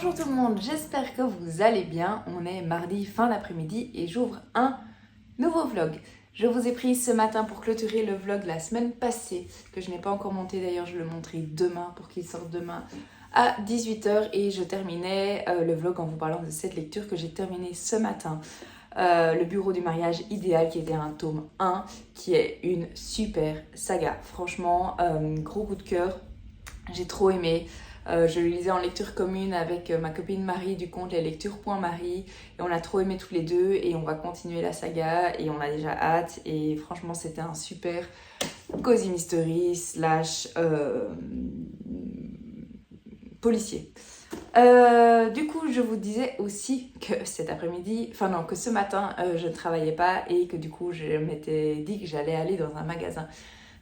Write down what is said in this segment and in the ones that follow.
Bonjour tout le monde, j'espère que vous allez bien. On est mardi fin d'après-midi et j'ouvre un nouveau vlog. Je vous ai pris ce matin pour clôturer le vlog la semaine passée, que je n'ai pas encore monté d'ailleurs, je le monterai demain pour qu'il sorte demain à 18h et je terminais le vlog en vous parlant de cette lecture que j'ai terminée ce matin. Le bureau du mariage idéal qui était un tome 1 qui est une super saga. Franchement, gros coup de cœur, j'ai trop aimé. Je le lisais en lecture commune avec ma copine Marie du compte Les Lectures.Marie et on a trop aimé tous les deux et on va continuer la saga et on a déjà hâte et franchement c'était un super cozy mystery slash policier. Du coup je vous disais aussi que cet après-midi, enfin non que ce matin je ne travaillais pas et que du coup je m'étais dit que j'allais aller dans un magasin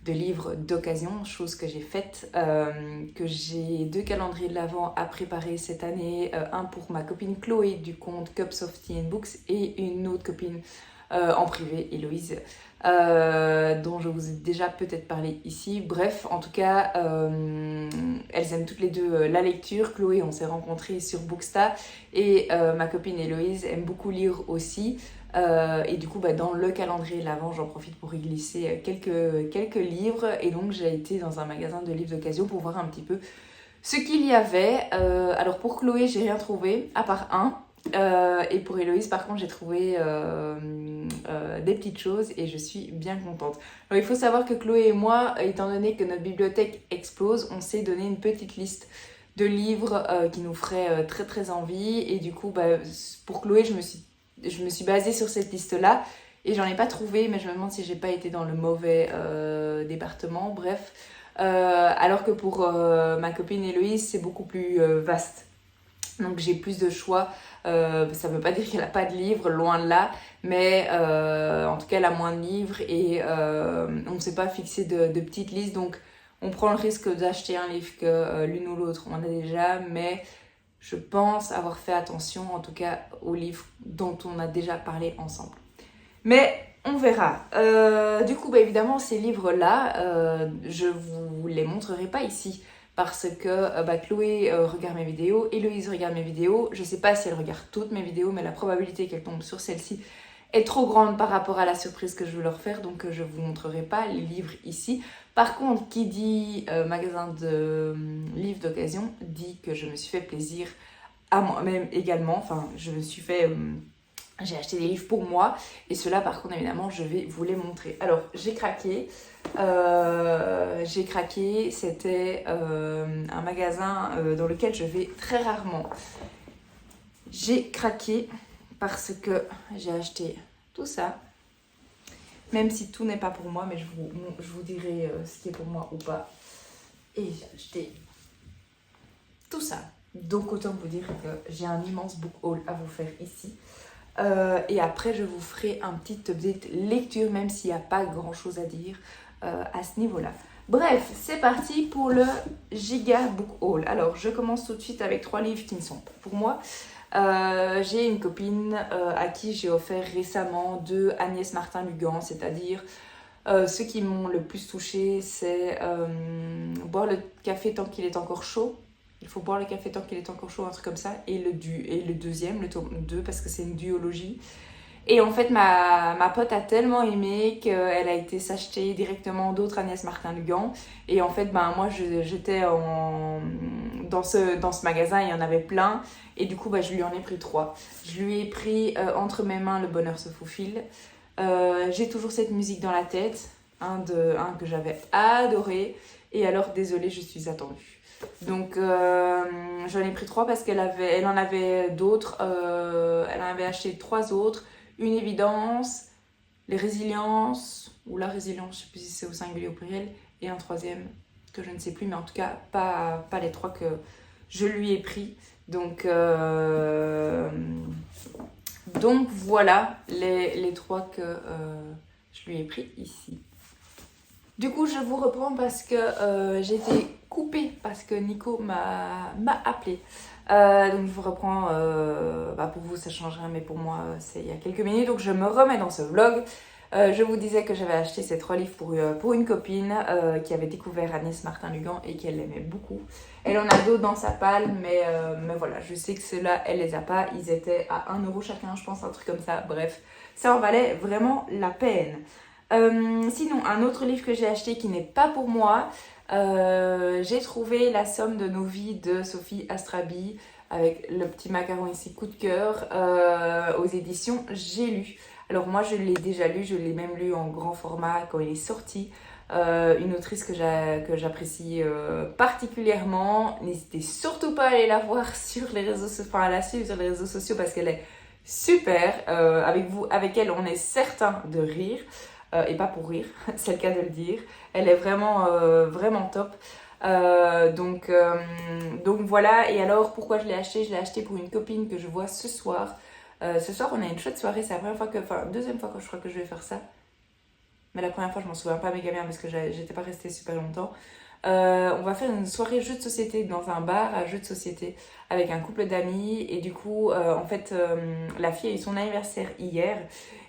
de livres d'occasion, chose que j'ai faite, que j'ai 2 calendriers de l'Avent à préparer cette année, un pour ma copine Chloé du compte Cups of Tea and Books et une autre copine en privé, Héloïse, dont je vous ai déjà peut-être parlé ici. Bref, en tout cas, elles aiment toutes les deux la lecture. Chloé, on s'est rencontrés sur Booksta et ma copine Héloïse aime beaucoup lire aussi. Et du coup, dans le calendrier de l'Avent, j'en profite pour y glisser quelques livres. Et donc, j'ai été dans un magasin de livres d'occasion pour voir un petit peu ce qu'il y avait. Alors, pour Chloé, j'ai rien trouvé, à part un. Et pour Héloïse, par contre, j'ai trouvé des petites choses et je suis bien contente. Alors, il faut savoir que Chloé et moi, étant donné que notre bibliothèque explose, on s'est donné une petite liste de livres qui nous ferait très très envie. Et du coup, pour Chloé, je me suis basée sur cette liste-là et j'en ai pas trouvé, mais je me demande si j'ai pas été dans le mauvais département. Bref, alors que pour ma copine Héloïse, c'est beaucoup plus vaste. Donc j'ai plus de choix. Ça veut pas dire qu'elle a pas de livres, loin de là, mais en tout cas elle a moins de livres et on ne s'est pas fixé de petites listes. Donc on prend le risque d'acheter un livre que l'une ou l'autre on a déjà, mais je pense avoir fait attention en tout cas aux livres dont on a déjà parlé ensemble. Mais on verra. Du coup, évidemment, ces livres-là, je vous les montrerai pas ici parce que Chloé regarde mes vidéos, Héloïse regarde mes vidéos. Je sais pas si elle regarde toutes mes vidéos, mais la probabilité qu'elle tombe sur celle-ci est trop grande par rapport à la surprise que je veux leur faire, donc je vous montrerai pas les livres ici. Par contre, qui dit magasin de livres d'occasion dit que je me suis fait plaisir à moi-même également. Enfin, je me suis fait... j'ai acheté des livres pour moi et ceux-là, par contre, évidemment, je vais vous les montrer. Alors, j'ai craqué. C'était un magasin dans lequel je vais très rarement. J'ai craqué parce que j'ai acheté tout ça. Même si tout n'est pas pour moi, mais je vous dirai ce qui est pour moi ou pas. Et j'ai acheté tout ça. Donc autant vous dire que j'ai un immense book haul à vous faire ici. Et après je vous ferai un petit update lecture, même s'il n'y a pas grand chose à dire à ce niveau-là. Bref, c'est parti pour le giga book haul. Alors je commence tout de suite avec 3 livres qui ne sont pas pour moi. J'ai une copine à qui j'ai offert récemment 2 Agnès Martin-Lugan, c'est-à-dire ceux qui m'ont le plus touchée, c'est boire le café tant qu'il est encore chaud. Il faut boire le café tant qu'il est encore chaud, un truc comme ça. Et le deuxième, le tome 2, parce que c'est une duologie. Et en fait, ma pote a tellement aimé qu'elle a été s'acheter directement d'autres Agnès Martin-Lugan. Et en fait, moi, j'étais dans ce magasin, il y en avait plein. Et du coup, je lui en ai pris 3. Je lui ai pris Entre mes mains, le bonheur se faufile. J'ai toujours cette musique dans la tête. Un que j'avais adoré. Et alors, désolée, je suis attendue. Donc j'en ai pris 3 parce elle en avait d'autres, elle en avait acheté 3 autres, une évidence, les résiliences, ou la résilience, je sais plus si c'est au singulier ou au pluriel, et un troisième que je ne sais plus, mais en tout cas pas les 3 que je lui ai pris. Donc voilà les 3 que je lui ai pris ici. Du coup, je vous reprends parce que j'ai été coupée parce que Nico m'a appelé. Donc, je vous reprends. Pour vous, ça change rien, mais pour moi, c'est il y a quelques minutes. Donc, je me remets dans ce vlog. Je vous disais que j'avais acheté ces 3 livres pour une copine qui avait découvert Agnès Martin-Lugan et qu'elle l'aimait beaucoup. Elle en a d'autres dans sa palle, mais voilà, je sais que ceux-là, elle les a pas. Ils étaient à 1 € chacun, je pense, un truc comme ça. Bref, ça en valait vraiment la peine. Sinon, un autre livre que j'ai acheté qui n'est pas pour moi, j'ai trouvé La somme de nos vies de Sophie Astrabi avec le petit macaron ici, coup de cœur, aux éditions J'ai lu. Alors moi je l'ai déjà lu, je l'ai même lu en grand format quand il est sorti. Une autrice que j'apprécie particulièrement. N'hésitez surtout pas à aller la voir sur les réseaux sociaux, enfin à la suivre sur les réseaux sociaux parce qu'elle est super. Avec elle, on est certain de rire. Et pas pour rire, c'est le cas de le dire. Elle est vraiment top. Donc voilà. Et alors, pourquoi je l'ai acheté? Je l'ai acheté pour une copine que je vois ce soir. Ce soir, on a une chouette soirée. C'est la première fois deuxième fois que je crois que je vais faire ça. Mais la première fois, je m'en souviens pas méga bien parce que j'étais pas restée super longtemps. On va faire une soirée jeux de société dans un bar à jeux de société avec un couple d'amis. Et du coup, en fait, la fille a eu son anniversaire hier.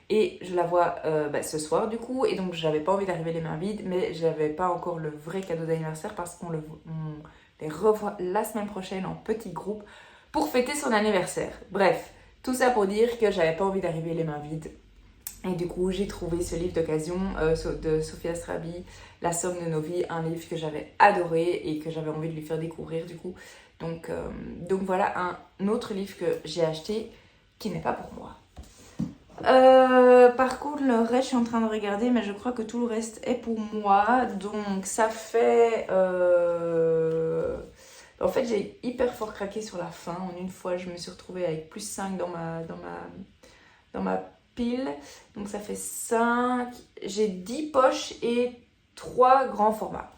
Et je la vois ce soir du coup. Et donc, j'avais pas envie d'arriver les mains vides. Mais j'avais pas encore le vrai cadeau d'anniversaire parce qu'on les revoit la semaine prochaine en petit groupe pour fêter son anniversaire. Bref, tout ça pour dire que j'avais pas envie d'arriver les mains vides. Et du coup, j'ai trouvé ce livre d'occasion de Sophie Astrabi, La somme de nos vies, un livre que j'avais adoré et que j'avais envie de lui faire découvrir du coup. Donc voilà un autre livre que j'ai acheté qui n'est pas pour moi. Par contre, le reste, je suis en train de regarder, mais je crois que tout le reste est pour moi. Donc ça fait... En fait, j'ai hyper fort craqué sur la fin. En une fois, je me suis retrouvée avec plus 5 dans ma pile. Donc ça fait 5. J'ai 10 poches et 3 grands formats.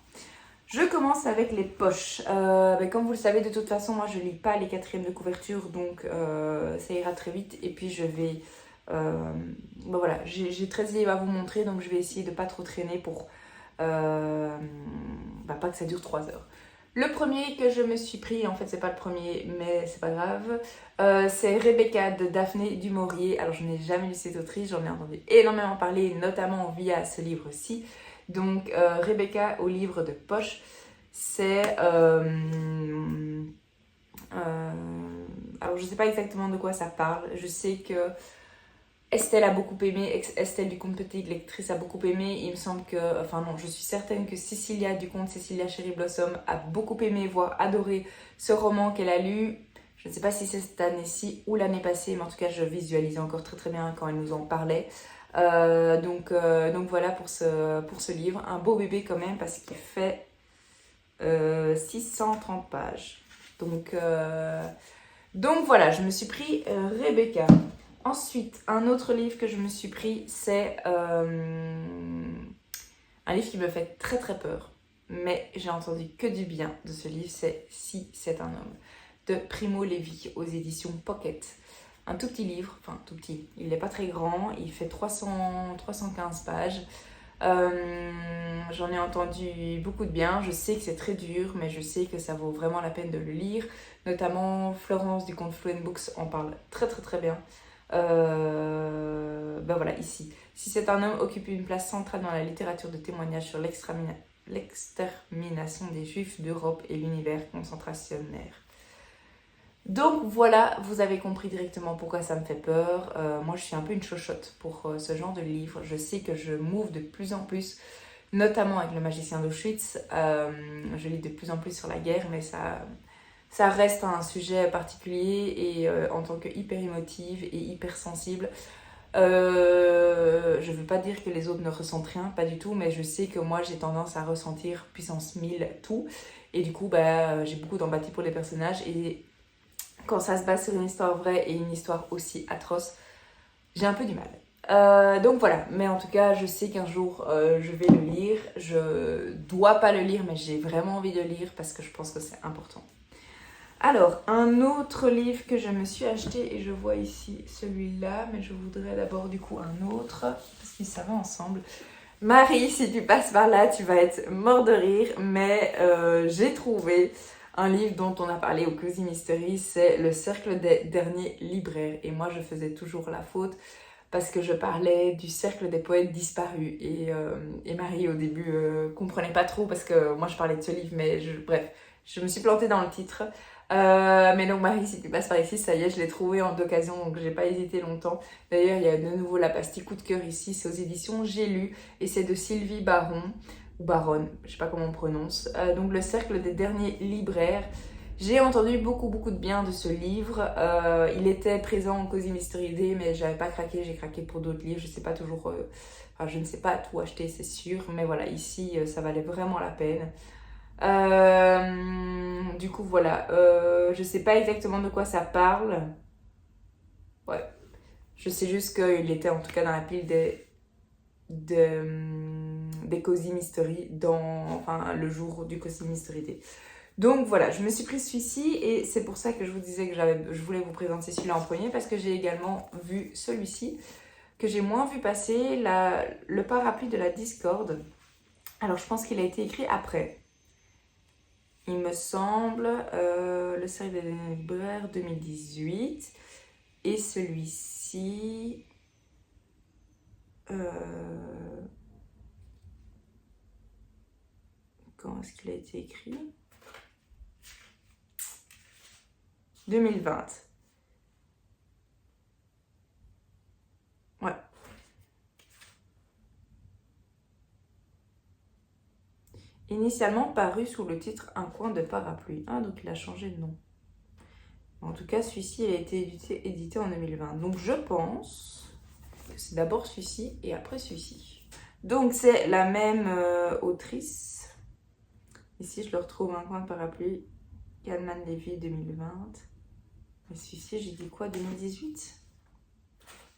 Je commence avec les poches. Comme vous le savez, de toute façon, moi je lis pas les 4e de couverture, donc ça ira très vite. Et puis je vais... voilà, j'ai 13 livres à vous montrer, donc je vais essayer de pas trop traîner pour pas que ça dure 3 heures. Le premier que je me suis pris, en fait c'est pas le premier, mais c'est pas grave, c'est Rebecca de Daphné du Maurier. Alors je n'ai jamais lu cette autrice, j'en ai entendu énormément parler, notamment via ce livre-ci. Donc Rebecca au livre de poche, c'est... alors je sais pas exactement de quoi ça parle, je sais que Estelle a beaucoup aimé, Estelle du Conte Petite Lectrice a beaucoup aimé. Il me semble que, je suis certaine que Cécilia du Conte Cécilia Cherry Blossom a beaucoup aimé, voire adoré ce roman qu'elle a lu. Je ne sais pas si c'est cette année-ci ou l'année passée, mais en tout cas, je visualisais encore très très bien quand elle nous en parlait. Donc voilà pour ce livre. Un beau bébé quand même parce qu'il fait 630 pages. Donc voilà, je me suis pris Rebecca. Ensuite, un autre livre que je me suis pris, c'est un livre qui me fait très très peur. Mais j'ai entendu que du bien de ce livre, c'est Si c'est un homme, de Primo Levi aux éditions Pocket. Un tout petit livre, enfin tout petit, il n'est pas très grand, il fait 315 pages. J'en ai entendu beaucoup de bien, je sais que c'est très dur, mais je sais que ça vaut vraiment la peine de le lire. Notamment Florence du compte Fluent Books en parle très très très bien. Voilà, ici. Si c'est un homme, occupe une place centrale dans la littérature de témoignage sur l'extermination des Juifs d'Europe et l'univers concentrationnaire. Donc voilà, vous avez compris directement pourquoi ça me fait peur. Moi, je suis un peu une chochotte pour ce genre de livre. Je sais que je m'ouvre de plus en plus, notamment avec Le Magicien d'Auschwitz. Je lis de plus en plus sur la guerre, mais ça reste un sujet particulier et en tant que hyper émotive et hyper sensible, je veux pas dire que les autres ne ressentent rien, pas du tout, mais je sais que moi j'ai tendance à ressentir puissance 1000 tout, et du coup j'ai beaucoup d'empathie pour les personnages, et quand ça se base sur une histoire vraie et une histoire aussi atroce, j'ai un peu du mal. Donc voilà, mais en tout cas je sais qu'un jour je vais le lire. Je dois pas le lire, mais j'ai vraiment envie de le lire parce que je pense que c'est important. Alors, un autre livre que je me suis acheté, et je vois ici celui-là, mais je voudrais d'abord du coup un autre, parce que ça va ensemble. Marie, si tu passes par là, tu vas être mort de rire, mais j'ai trouvé un livre dont on a parlé au Cozy Mystery, c'est Le Cercle des derniers libraires. Et moi, je faisais toujours la faute parce que je parlais du cercle des poètes disparus. Et Marie, au début, comprenait pas trop parce que moi, je parlais de ce livre, mais bref, je me suis plantée dans le titre. Mais donc, Marie, si tu passes par ici, ça y est, je l'ai trouvé en d'occasion, donc j'ai pas hésité longtemps. D'ailleurs, il y a de nouveau la pastille coup de cœur ici, c'est aux éditions J'ai lu, et c'est de Sylvie Baron, ou Baronne, je sais pas comment on prononce. Donc, le cercle des derniers libraires. J'ai entendu beaucoup de bien de ce livre. Il était présent en Cozy Mystery Day, mais j'avais pas craqué, j'ai craqué pour d'autres livres. Je sais pas toujours, enfin je ne sais pas tout acheter, c'est sûr, mais voilà, ici ça valait vraiment la peine. Du coup voilà, je sais pas exactement de quoi ça parle. Ouais, je sais juste qu'il était en tout cas dans la pile des Cozy Mystery enfin le jour du Cozy Mystery Day. Donc voilà, je me suis pris celui-ci et c'est pour ça que je vous disais que je voulais vous présenter celui-là en premier parce que j'ai également vu celui-ci que j'ai moins vu passer, le parapluie de la discorde. Alors je pense qu'il a été écrit après. Il me semble, le cercle des libraires 2018 et celui-ci... Quand est-ce qu'il a été écrit ? 2020. Ouais. Initialement paru sous le titre Un coin de parapluie. Ah, donc il a changé de nom. En tout cas, celui-ci a été édité en 2020. Donc je pense que c'est d'abord celui-ci et après celui-ci. Donc c'est la même autrice. Ici, je le retrouve Un coin de parapluie. Kalman Levy 2020. Et celui-ci, j'ai dit quoi, 2018 ?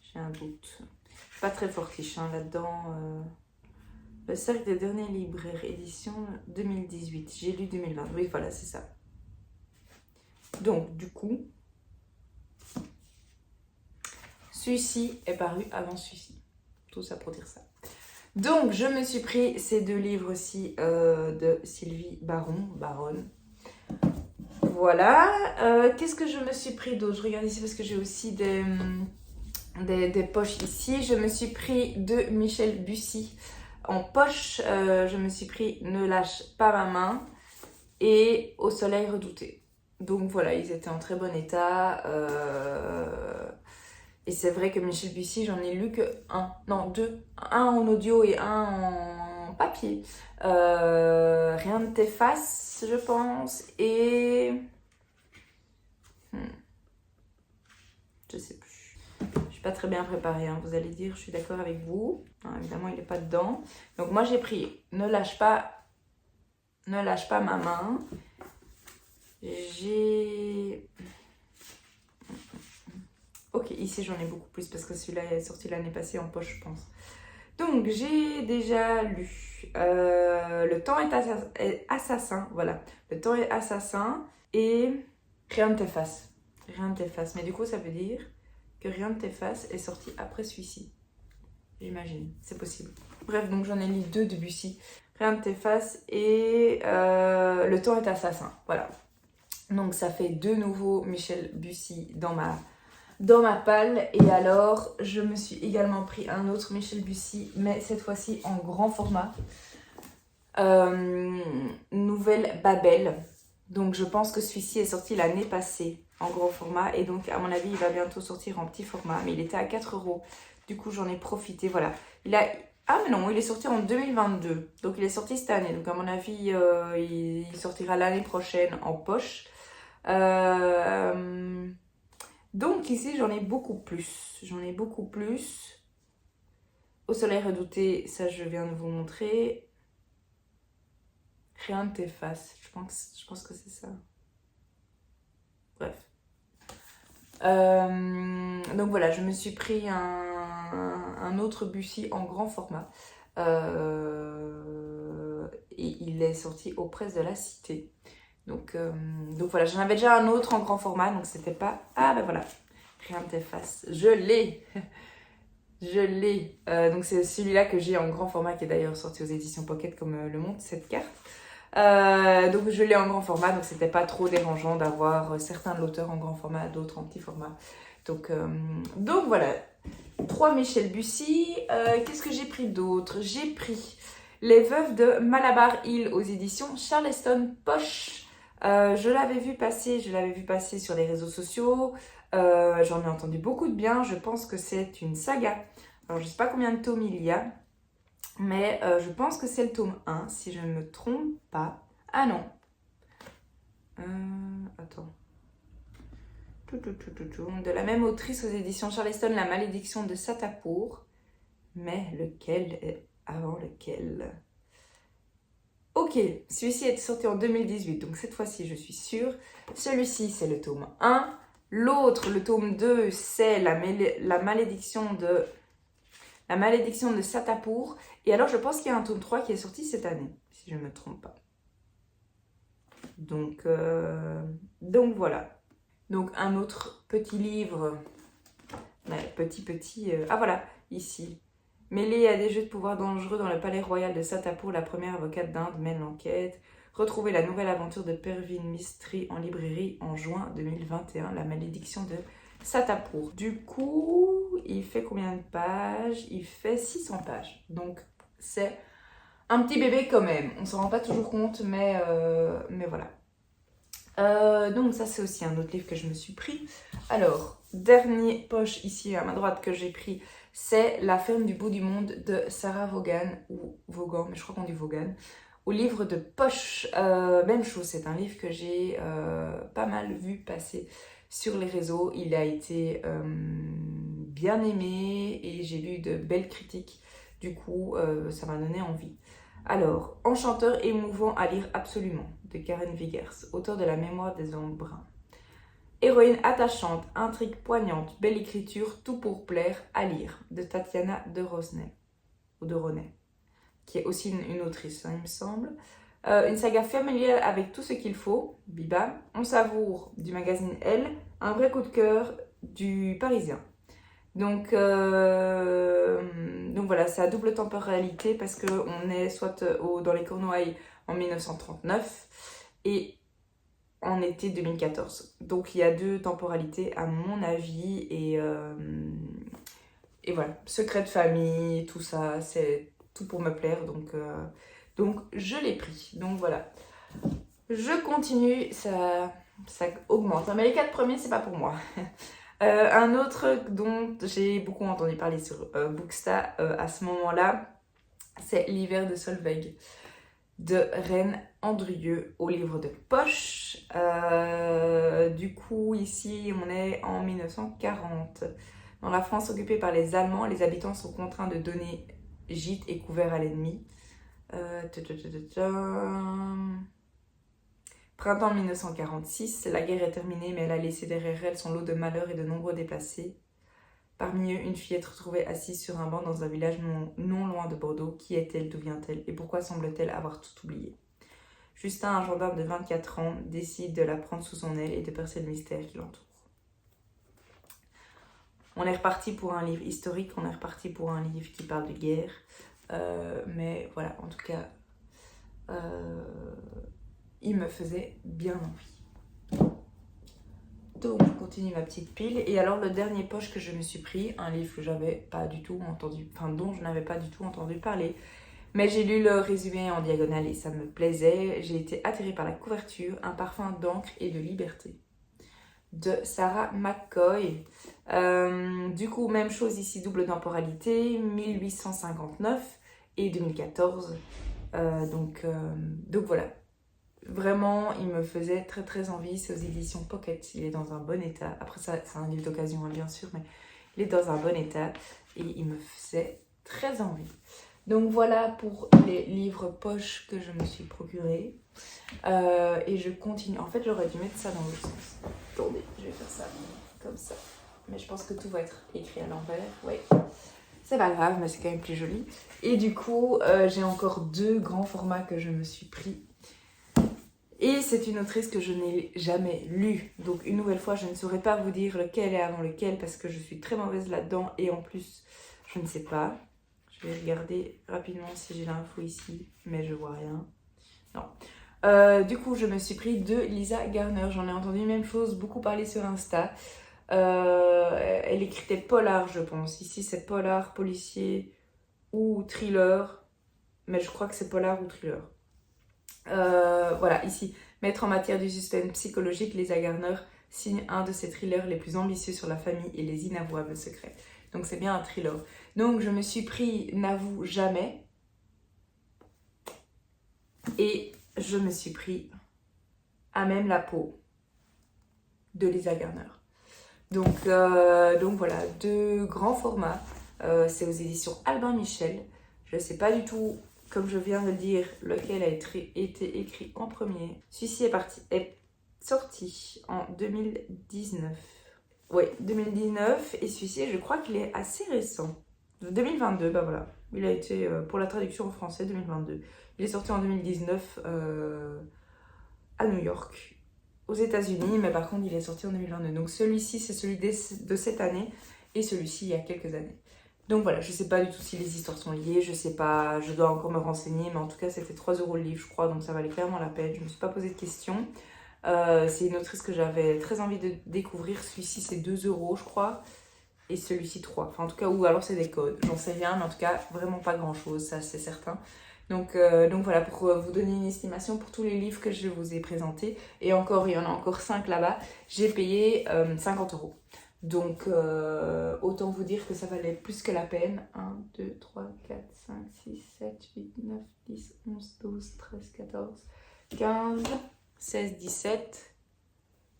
J'ai un doute. Je suis pas très fortiche là-dedans. Le cercle des derniers libraires, édition 2018. J'ai lu 2020. Oui, voilà, c'est ça. Donc, du coup, celui-ci est paru avant celui-ci. Tout ça pour dire ça. Donc, je me suis pris ces deux livres-ci de Sylvie Baronne. Voilà. Qu'est-ce que je me suis pris d'autre ? Je regarde ici parce que j'ai aussi des poches ici. Je me suis pris de Michel Bussy. En poche, je me suis pris Ne lâche pas ma main et Au soleil redouté. Donc voilà, ils étaient en très bon état. Et c'est vrai que Michel Bussy, j'en ai lu que deux. Un en audio et un en papier. Rien ne t'efface, je pense. Et... je sais plus. Je suis pas très bien préparée, hein. Vous allez dire, je suis d'accord avec vous. Non, évidemment, il n'est pas dedans. Donc moi, j'ai pris Ne lâche pas ma main. J'ai... Ok, ici, j'en ai beaucoup plus parce que celui-là est sorti l'année passée en poche, je pense. Donc, j'ai déjà lu Le temps est assassin. Voilà. Le temps est assassin et Rien ne t'efface. Rien ne t'efface. Mais du coup, ça veut dire que Rien ne t'efface est sorti après celui-ci. J'imagine, c'est possible. Bref, donc j'en ai lu deux de Bussy. Rien ne t'efface et Le temps est assassin. Voilà. Donc ça fait deux nouveaux Michel Bussy dans ma palle. Et alors, je me suis également pris un autre Michel Bussy, mais cette fois-ci en grand format. Nouvelle Babel. Donc je pense que celui-ci est sorti l'année passée en grand format. Et donc à mon avis, il va bientôt sortir en petit format. Mais il était à 4 €. Du coup, j'en ai profité. Voilà. Ah mais non, il est sorti en 2022. Donc il est sorti cette année. Donc à mon avis, il sortira l'année prochaine en poche. Donc ici, j'en ai beaucoup plus. Au soleil redouté, ça je viens de vous montrer. Rien ne t'efface. Je pense que c'est ça. Bref. Donc voilà, je me suis pris un autre Bussy en grand format. Et il est sorti aux Presses de la Cité. Donc voilà, j'en avais déjà un autre en grand format, donc c'était pas... Ah ben voilà, Rien ne t'efface. Je l'ai. Donc c'est celui-là que j'ai en grand format, qui est d'ailleurs sorti aux éditions Pocket, comme le montre cette carte. Donc je l'ai en grand format, donc c'était pas trop dérangeant d'avoir certains de l'auteur en grand format, d'autres en petit format. Donc voilà. 3 Michel Bussy. Qu'est-ce que j'ai pris d'autre? J'ai pris Les Veuves de Malabar Hill aux éditions Charleston Poche. Je l'avais vu passer sur les réseaux sociaux. J'en ai entendu beaucoup de bien. Je pense que c'est une saga. Alors, je ne sais pas combien de tomes il y a, mais je pense que c'est le tome 1, si je ne me trompe pas. Ah non. Attends. De la même autrice aux éditions Charleston, La Malédiction de Satapour. Mais lequel est avant lequel? Ok, celui-ci est sorti en 2018, donc cette fois-ci je suis sûre. Celui-ci c'est le tome 1. L'autre, le tome 2, c'est la malédiction de Satapour. Et alors je pense qu'il y a un tome 3 qui est sorti cette année, si je ne me trompe pas. Donc voilà. Donc un autre petit livre, ah voilà, ici. Mêlée à des jeux de pouvoir dangereux dans le palais royal de Satapour, la première avocate d'Inde mène l'enquête. Retrouvez la nouvelle aventure de Pervin Mistry en librairie en juin 2021, La Malédiction de Satapour. Du coup, il fait combien de pages? Il fait 600 pages. Donc c'est un petit bébé quand même. On s'en rend pas toujours compte, mais voilà. Donc ça c'est aussi un autre livre que je me suis pris. Alors, dernier poche ici à ma droite que j'ai pris, c'est La ferme du bout du monde de Sarah Vaughan, ou Vaughan, mais je crois qu'on dit Vaughan, au livre de poche. Même chose, c'est un livre que j'ai pas mal vu passer sur les réseaux. Il a été bien aimé et j'ai lu de belles critiques. Du coup, ça m'a donné envie. Alors, Enchanteur émouvant à lire absolument, de Karen Vigers, auteur de La mémoire des hommes bruns. Héroïne attachante, intrigue poignante, belle écriture, tout pour plaire, à lire, de Tatiana de Rosnay, ou de Ronet, qui est aussi une autrice, hein, il me semble. Une saga familiale avec tout ce qu'il faut, Biba. On savoure, du magazine Elle, un vrai coup de cœur du Parisien. Donc voilà, c'est à double temporalité parce qu'on est soit dans les Cornouailles en 1939 et en été 2014. Donc il y a deux temporalités à mon avis et voilà, secret de famille, tout ça, c'est tout pour me plaire. Donc je l'ai pris. Donc voilà, je continue, ça augmente. Mais les 4 premiers, c'est pas pour moi. Un autre dont j'ai beaucoup entendu parler sur Booksta à ce moment-là, c'est L'hiver de Solveig de Reine Andrieux au livre de poche. Du coup, ici, on est en 1940. Dans la France occupée par les Allemands, les habitants sont contraints de donner gîte et couvert à l'ennemi. Printemps 1946, la guerre est terminée, mais elle a laissé derrière elle son lot de malheurs et de nombreux déplacés. Parmi eux, une fillette retrouvée assise sur un banc dans un village non loin de Bordeaux. Qui est-elle? D'où vient-elle? Et pourquoi semble-t-elle avoir tout oublié? Justin, un gendarme de 24 ans, décide de la prendre sous son aile et de percer le mystère qui l'entoure. On est reparti pour un livre historique, on est reparti pour un livre qui parle de guerre. Mais voilà, en tout cas... il me faisait bien envie. Donc je continue ma petite pile. Et alors le dernier poche que je me suis pris, un livre que j'avais pas du tout entendu, dont je n'avais pas du tout entendu parler. Mais j'ai lu le résumé en diagonale et ça me plaisait. J'ai été attirée par la couverture, Un parfum d'encre et de liberté, de Sarah McCoy. Du coup, même chose ici, double temporalité, 1859 et 2014. Donc voilà. Vraiment, il me faisait très très envie. C'est aux éditions Pocket. Il est dans un bon état. Après ça, c'est un livre d'occasion, hein, bien sûr, mais il est dans un bon état et il me faisait très envie. Donc voilà pour les livres poche que je me suis procurés. Et je continue. En fait, j'aurais dû mettre ça dans l'autre sens. Attendez, je vais faire ça comme ça. Mais je pense que tout va être écrit à l'envers. Oui. C'est pas grave, mais c'est quand même plus joli. Et du coup, j'ai encore 2 grands formats que je me suis pris. Et c'est une autrice que je n'ai jamais lue. Donc une nouvelle fois, je ne saurais pas vous dire lequel est avant lequel parce que je suis très mauvaise là-dedans. Et en plus, je ne sais pas. Je vais regarder rapidement si j'ai l'info ici. Mais je vois rien. Non. Du coup, je me suis pris de Lisa Garner. J'en ai entendu même chose, beaucoup parler sur Insta. Elle écritait polar, je pense. Ici, c'est polar, policier ou thriller. Mais je crois que c'est polar ou thriller. Voilà, ici, maître en matière du suspense psychologique, Lisa Garner signe un de ses thrillers les plus ambitieux sur la famille et les inavouables secrets. Donc c'est bien un thriller. Donc je me suis pris N'avoue jamais et je me suis pris À même la peau de Lisa Garner. Donc voilà, deux grands formats. C'est aux éditions Albin Michel. Je ne sais pas du tout, comme je viens de le dire, lequel a été écrit en premier. Celui-ci est sorti en 2019. Oui, 2019. Et celui-ci, je crois qu'il est assez récent. 2022, bah voilà. Il a été, pour la traduction en français, 2022. Il est sorti en 2019 à New York, aux États-Unis, mais par contre, il est sorti en 2022. Donc celui-ci, c'est celui de cette année, et celui-ci, il y a quelques années. Donc voilà, je sais pas du tout si les histoires sont liées, je sais pas, je dois encore me renseigner, mais en tout cas, c'était 3 € le livre, je crois, donc ça valait clairement la peine. Je me suis pas posé de questions. C'est une autrice que j'avais très envie de découvrir. Celui-ci, c'est 2 €, je crois. Et celui-ci 3. Enfin, en tout cas, ou alors c'est des codes. J'en sais rien, mais en tout cas, vraiment pas grand-chose, ça c'est certain. Donc voilà, pour vous donner une estimation pour tous les livres que je vous ai présentés. Et encore, il y en a encore 5 là-bas. J'ai payé 50 €. Donc, autant vous dire que ça valait plus que la peine. 1, 2, 3, 4, 5, 6, 7, 8, 9, 10, 11, 12, 13, 14, 15, 16, 17...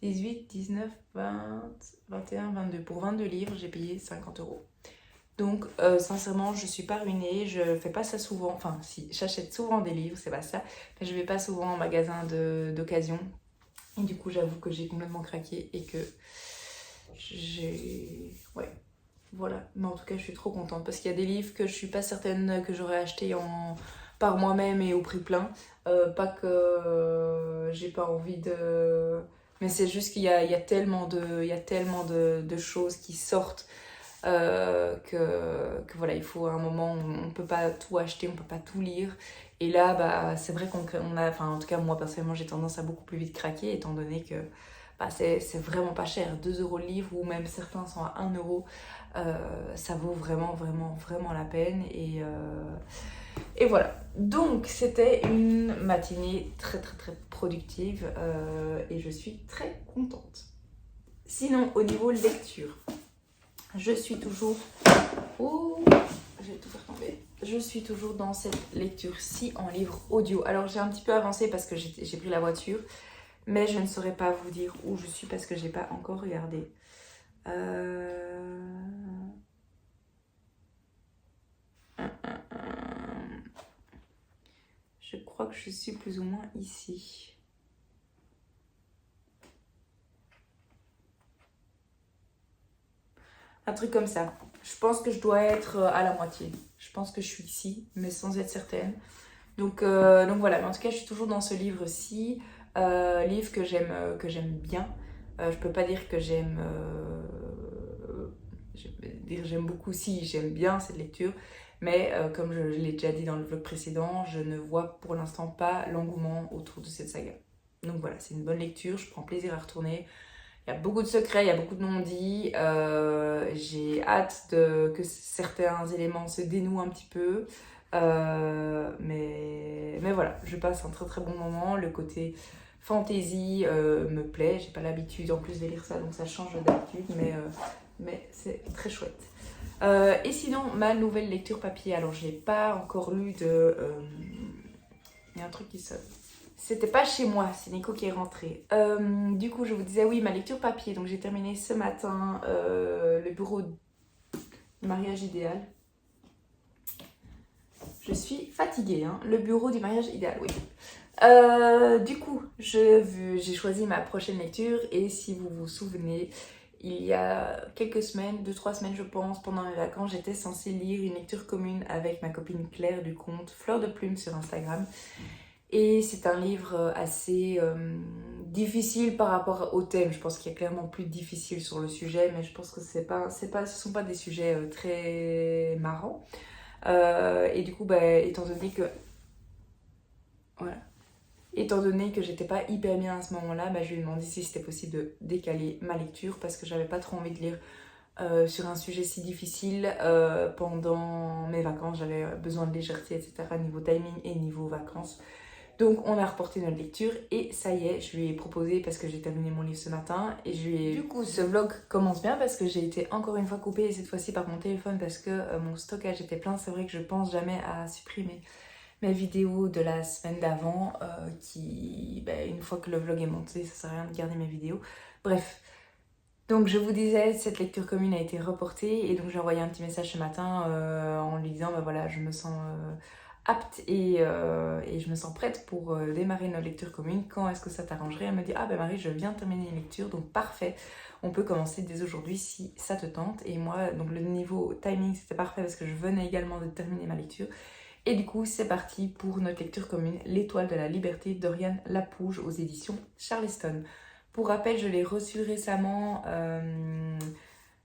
18, 19, 20, 21, 22. Pour 22 livres, j'ai payé 50 €. Donc, sincèrement, je suis pas ruinée. Je fais pas ça souvent. Enfin, si, j'achète souvent des livres, c'est pas ça. Mais je vais pas souvent en magasin d'occasion. Et du coup, j'avoue que j'ai complètement craqué et que j'ai... Ouais, voilà. Mais en tout cas, je suis trop contente parce qu'il y a des livres que je suis pas certaine que j'aurais acheté par moi-même et au prix plein. Pas que j'ai pas envie de... Mais c'est juste qu'il y a tellement de choses qui sortent que voilà, il faut un moment où on ne peut pas tout acheter, on ne peut pas tout lire. Et là, bah, c'est vrai qu'on a, enfin en tout cas moi personnellement, j'ai tendance à beaucoup plus vite craquer étant donné que bah, c'est vraiment pas cher. 2 € le livre ou même certains sont à 1 €. Ça vaut vraiment, vraiment, vraiment la peine. Et voilà. Donc, c'était une matinée très, très, très productive et je suis très contente. Sinon, au niveau lecture, je suis toujours... Oh, je vais tout faire tomber. Je suis toujours dans cette lecture-ci en livre audio. Alors, j'ai un petit peu avancé parce que j'ai pris la voiture, mais je ne saurais pas vous dire où je suis parce que je n'ai pas encore regardé. Je crois que je suis plus ou moins ici. Un truc comme ça. Je pense que je dois être à la moitié. Je pense que je suis ici, mais sans être certaine. Donc voilà, mais en tout cas, je suis toujours dans ce livre-ci. Livre que j'aime bien. Je peux pas dire que j'aime... j'aime beaucoup, si j'aime bien cette lecture. Mais comme je l'ai déjà dit dans le vlog précédent, je ne vois pour l'instant pas l'engouement autour de cette saga. Donc voilà, c'est une bonne lecture, je prends plaisir à retourner. Il y a beaucoup de secrets, il y a beaucoup de non-dits. J'ai hâte que certains éléments se dénouent un petit peu. Mais voilà, je passe un très très bon moment. Le côté fantasy me plaît. J'ai pas l'habitude en plus de lire ça, donc ça change d'habitude. Mais c'est très chouette. Et sinon, ma nouvelle lecture papier. Alors, je n'ai pas encore lu de... Il y a un truc qui sonne. C'était pas chez moi, c'est Nico qui est rentré. Du coup, je vous disais, oui, ma lecture papier. Donc, j'ai terminé ce matin le bureau du mariage idéal. Je suis fatiguée, hein. Le bureau du mariage idéal, oui. Du coup, j'ai choisi ma prochaine lecture. Et si vous vous souvenez, il y a quelques semaines, 2-3 semaines je pense, pendant les vacances, j'étais censée lire une lecture commune avec ma copine Claire du compte Fleur de Plume sur Instagram. Et c'est un livre assez difficile par rapport au thème. Je pense qu'il y a clairement plus difficile sur le sujet, mais je pense que ce ne sont pas des sujets très marrants. Et du coup, bah, étant donné que... Voilà. Étant donné que j'étais pas hyper bien à ce moment-là, bah, je lui ai demandé si c'était possible de décaler ma lecture parce que j'avais pas trop envie de lire sur un sujet si difficile pendant mes vacances. J'avais besoin de légèreté, etc. niveau timing et niveau vacances. Donc on a reporté notre lecture et ça y est, je lui ai proposé parce que j'ai terminé mon livre ce matin et je lui ai... Du coup, ce vlog commence bien parce que j'ai été encore une fois coupée et cette fois-ci par mon téléphone parce que mon stockage était plein. C'est vrai que je pense jamais à supprimer mes vidéos de la semaine d'avant qui, une fois que le vlog est monté, ça sert à rien de garder mes vidéos. Bref. Donc je vous disais, cette lecture commune a été reportée et donc j'ai envoyé un petit message ce matin en lui disant voilà, je me sens apte et je me sens prête pour démarrer notre lecture commune. Quand est-ce que ça t'arrangerait? Elle me dit Marie, je viens de terminer une lecture, donc parfait, on peut commencer dès aujourd'hui si ça te tente. Et moi, donc le niveau timing c'était parfait parce que je venais également de terminer ma lecture. Et du coup, c'est parti pour notre lecture commune, L'étoile de la liberté d'Oriane Lapouge aux éditions Charleston. Pour rappel, je l'ai reçu récemment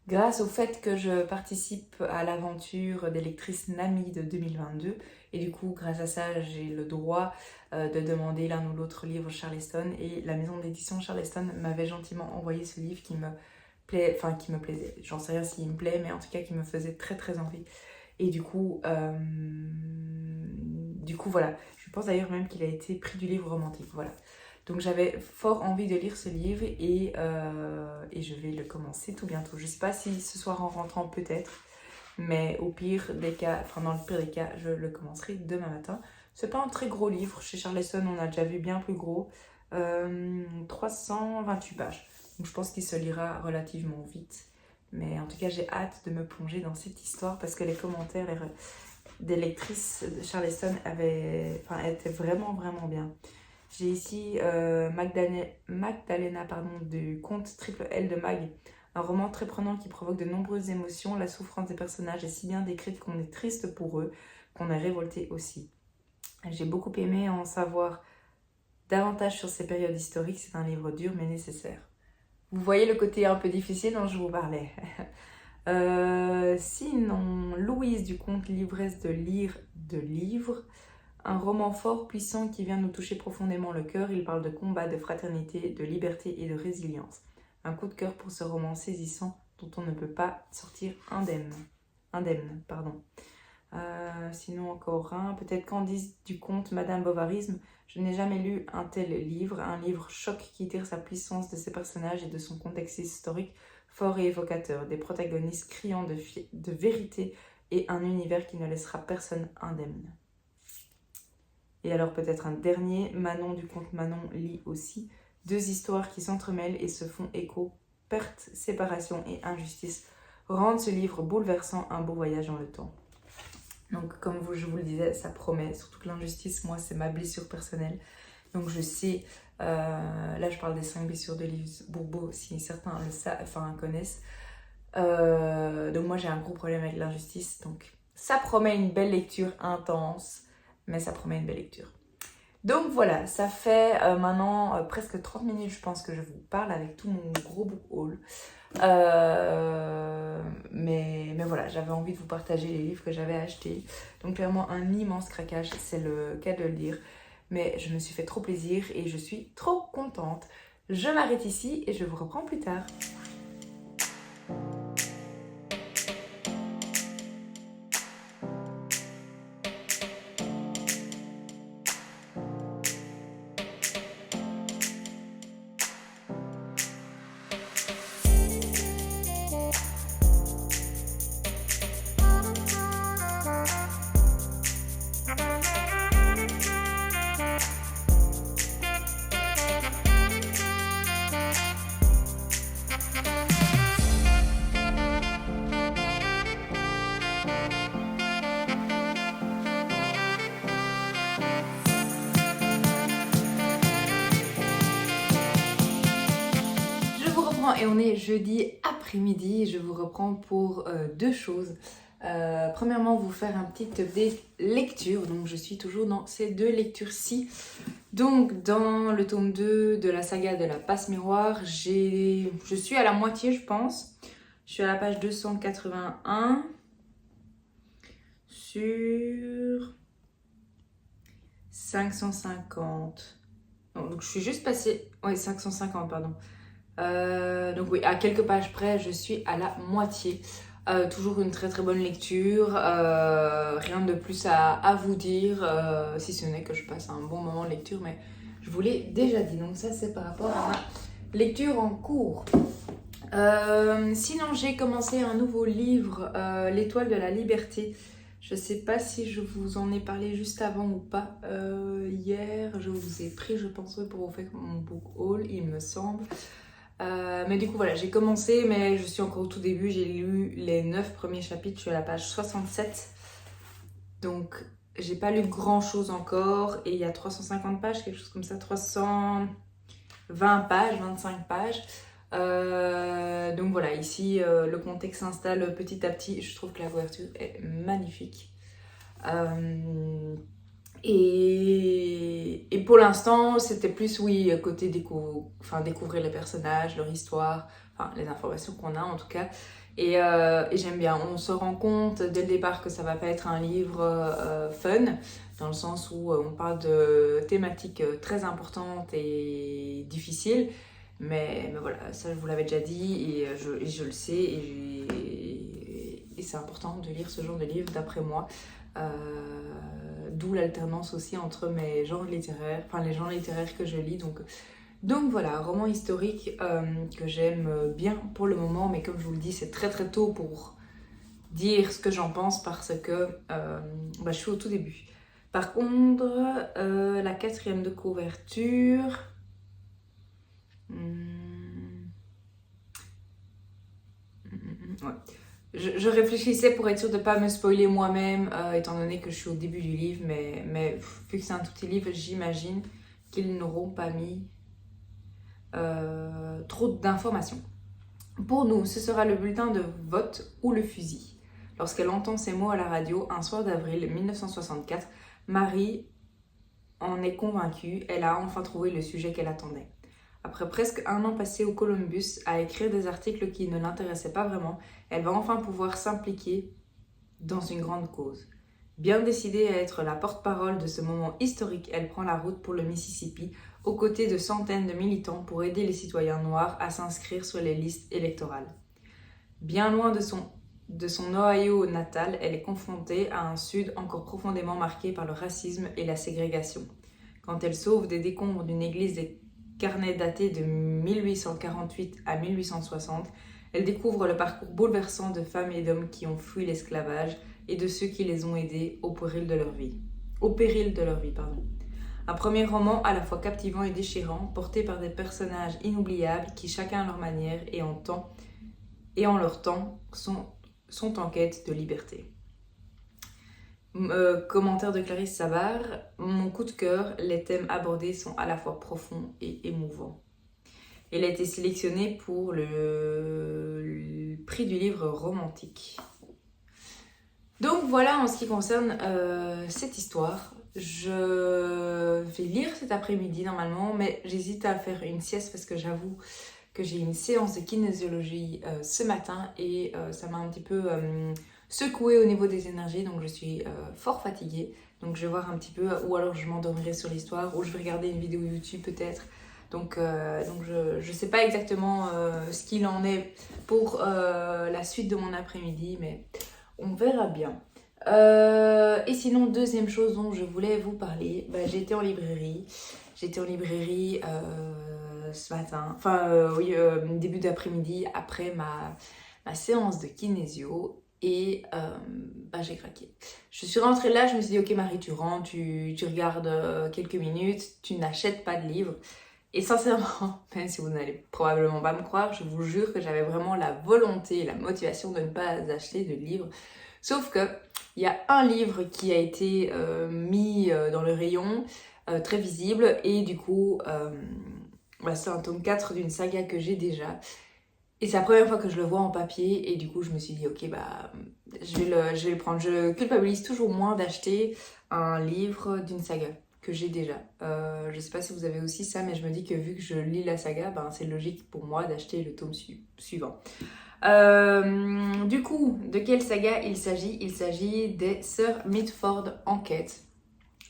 grâce au fait que je participe à l'aventure des lectrices NAMI de 2022. Et du coup, grâce à ça, j'ai le droit de demander l'un ou l'autre livre Charleston. Et la maison d'édition Charleston m'avait gentiment envoyé ce livre qui me plaisait. J'en sais rien s'il me plaît, mais en tout cas qui me faisait très très envie. Et du coup, voilà. Je pense d'ailleurs même qu'il a été prix du livre romantique. Voilà. Donc j'avais fort envie de lire ce livre et je vais le commencer tout bientôt. Je ne sais pas si ce soir en rentrant peut-être, mais au pire des cas, dans le pire des cas, je le commencerai demain matin. C'est pas un très gros livre. Chez Charleston, on a déjà vu bien plus gros. 328 pages. Donc je pense qu'il se lira relativement vite. Mais en tout cas, j'ai hâte de me plonger dans cette histoire parce que les commentaires des lectrices de Charleston étaient vraiment vraiment bien. J'ai ici Magdalena du conte Triple L de Mag, un roman très prenant qui provoque de nombreuses émotions. La souffrance des personnages est si bien décrite qu'on est triste pour eux, qu'on est révolté aussi. J'ai beaucoup aimé en savoir davantage sur ces périodes historiques. C'est un livre dur mais nécessaire. Vous voyez le côté un peu difficile dont je vous parlais. Sinon, Louise du conte L'ivresse de lire de livres. Un roman fort, puissant, qui vient nous toucher profondément le cœur. Il parle de combat, de fraternité, de liberté et de résilience. Un coup de cœur pour ce roman saisissant dont on ne peut pas sortir indemne. Sinon encore un, peut-être Candice du conte Madame Bovarisme. Je n'ai jamais lu un tel livre, un livre choc qui tire sa puissance de ses personnages et de son contexte historique fort et évocateur, des protagonistes criant de vérité et un univers qui ne laissera personne indemne. Et alors peut-être un dernier, Manon du conte Manon lit aussi, deux histoires qui s'entremêlent et se font écho, perte, séparation et injustice, rendent ce livre bouleversant, un beau voyage dans le temps. Donc comme je vous le disais, ça promet, surtout que l'injustice, moi c'est ma blessure personnelle. Donc je sais, là je parle des 5 blessures de Lise Bourbeau, si certains connaissent. Donc moi j'ai un gros problème avec l'injustice, donc ça promet une belle lecture intense, mais ça promet une belle lecture. Donc voilà, ça fait maintenant presque 30 minutes je pense que je vous parle avec tout mon gros book haul. Mais voilà, j'avais envie de vous partager les livres que j'avais achetés. Donc clairement un immense craquage, c'est le cas de le dire. Mais je me suis fait trop plaisir et je suis trop contente. Je m'arrête ici et je vous reprends plus tard. Et on est jeudi après-midi, je vous reprends pour deux choses. Premièrement, vous faire un petit update lecture, donc je suis toujours dans ces deux lectures-ci. Donc dans le tome 2 de la saga de la passe miroir, je suis à la moitié je pense. Je suis à la page 281 sur 550 Donc je suis juste passée... Ouais, 550, pardon. Donc oui, à quelques pages près, je suis à la moitié. Toujours une très très bonne lecture. Rien de plus à vous dire, si ce n'est que je passe un bon moment de lecture, mais je vous l'ai déjà dit. Donc ça, c'est par rapport à ma lecture en cours. Sinon, j'ai commencé un nouveau livre, L'étoile de la liberté. Je ne sais pas si je vous en ai parlé juste avant ou pas. Hier, je vous ai pris, je pense, pour vous faire mon book haul, il me semble. Mais du coup, voilà, j'ai commencé, mais je suis encore au tout début. J'ai lu les 9 premiers chapitres, je suis à la page 67. Donc, j'ai pas lu grand chose encore. Et il y a 350 pages, quelque chose comme ça, 320 pages, 25 pages. Donc voilà, ici le contexte s'installe petit à petit. Je trouve que la couverture est magnifique. Et pour l'instant, c'était plus, oui, côté découvrir les personnages, leur histoire, enfin les informations qu'on a en tout cas. Et j'aime bien, on se rend compte dès le départ que ça va pas être un livre fun, dans le sens où on parle de thématiques très importantes et difficiles. Mais voilà, ça je vous l'avais déjà dit et je le sais et c'est important de lire ce genre de livre d'après moi. D'où l'alternance aussi entre mes genres littéraires, enfin les genres littéraires que je lis. Donc voilà, roman historique que j'aime bien pour le moment, mais comme je vous le dis, c'est très très tôt pour dire ce que j'en pense parce que je suis au tout début. Par contre, la 4e de couverture... Ouais. Je réfléchissais pour être sûre de ne pas me spoiler moi-même, étant donné que je suis au début du livre, mais vu que c'est un tout petit livre, j'imagine qu'ils n'auront pas mis trop d'informations. Pour nous, ce sera le bulletin de vote ou le fusil. Lorsqu'elle entend ces mots à la radio, un soir d'avril 1964, Marie en est convaincue, elle a enfin trouvé le sujet qu'elle attendait. Après presque un an passé au Columbus à écrire des articles qui ne l'intéressaient pas vraiment, elle va enfin pouvoir s'impliquer dans une grande cause. Bien décidée à être la porte-parole de ce moment historique, elle prend la route pour le Mississippi, aux côtés de centaines de militants pour aider les citoyens noirs à s'inscrire sur les listes électorales. Bien loin de son Ohio natal, elle est confrontée à un Sud encore profondément marqué par le racisme et la ségrégation. Quand elle sauve des décombres d'une église des carnets datés de 1848 à 1860, elle découvre le parcours bouleversant de femmes et d'hommes qui ont fui l'esclavage et de ceux qui les ont aidés au péril de leur vie. Un premier roman à la fois captivant et déchirant, porté par des personnages inoubliables qui, chacun à leur manière et en leur temps, sont en quête de liberté. Commentaire de Clarisse Savard, mon coup de cœur, les thèmes abordés sont à la fois profonds et émouvants. Elle a été sélectionnée pour le prix du livre romantique. Donc voilà en ce qui concerne cette histoire. Je vais lire cet après-midi normalement, mais j'hésite à faire une sieste parce que j'avoue que j'ai une séance de kinésiologie ce matin et ça m'a un petit peu secouée au niveau des énergies, donc je suis fort fatiguée. Donc je vais voir un petit peu, ou alors je m'endormirai sur l'histoire, ou je vais regarder une vidéo YouTube peut-être. Donc je sais pas exactement ce qu'il en est pour la suite de mon après-midi, mais on verra bien. Et sinon, deuxième chose dont je voulais vous parler, j'ai été en librairie. J'étais en librairie ce matin, début d'après-midi après ma séance de kinésio et j'ai craqué. Je suis rentrée là, je me suis dit ok Marie, tu rentres, tu regardes quelques minutes, tu n'achètes pas de livre. Et sincèrement, même si vous n'allez probablement pas me croire, je vous jure que j'avais vraiment la volonté et la motivation de ne pas acheter de livre. Sauf que il y a un livre qui a été mis dans le rayon, très visible, et du coup, c'est un tome 4 d'une saga que j'ai déjà. Et c'est la première fois que je le vois en papier, et du coup, je me suis dit, ok, je vais le prendre. Je culpabilise toujours moins d'acheter un livre d'une saga que j'ai déjà. Je sais pas si vous avez aussi ça, mais je me dis que vu que je lis la saga, c'est logique pour moi d'acheter le tome suivant. Du coup, de quelle saga il s'agit? Il s'agit des Sœurs Mitford Enquête,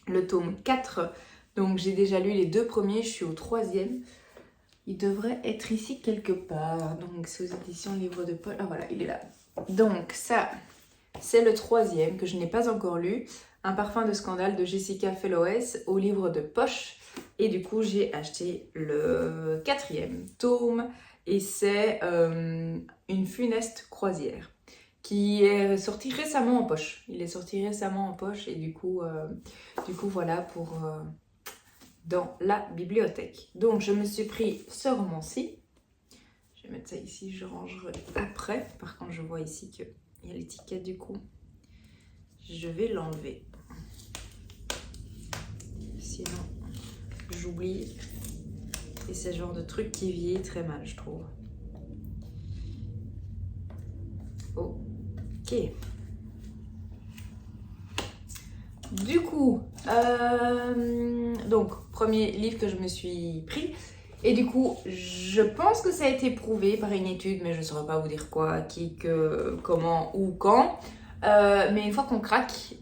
le tome 4 Donc j'ai déjà lu les 2 premiers, je suis au 3e. Il devrait être ici quelque part. Donc c'est aux éditions Livre de Paul. Ah voilà, il est là. Donc ça, c'est le 3e que je n'ai pas encore lu. Un parfum de scandale de Jessica Fellowes au livre de poche. Et du coup, j'ai acheté le 4e tome. Et c'est Une funeste croisière qui est sorti récemment en poche. Il est sorti récemment en poche et du coup voilà pour dans la bibliothèque. Donc je me suis pris ce roman-ci. Je vais mettre ça ici, je rangerai après. Par contre, je vois ici qu'il y a l'étiquette du coup. Je vais l'enlever. Sinon, j'oublie. Et c'est le genre de truc qui vieillit très mal, je trouve. Ok. Du coup, donc, premier livre que je me suis pris. Et du coup, je pense que ça a été prouvé par une étude, mais je ne saurais pas vous dire quoi, qui, que, comment ou quand. Mais une fois qu'on craque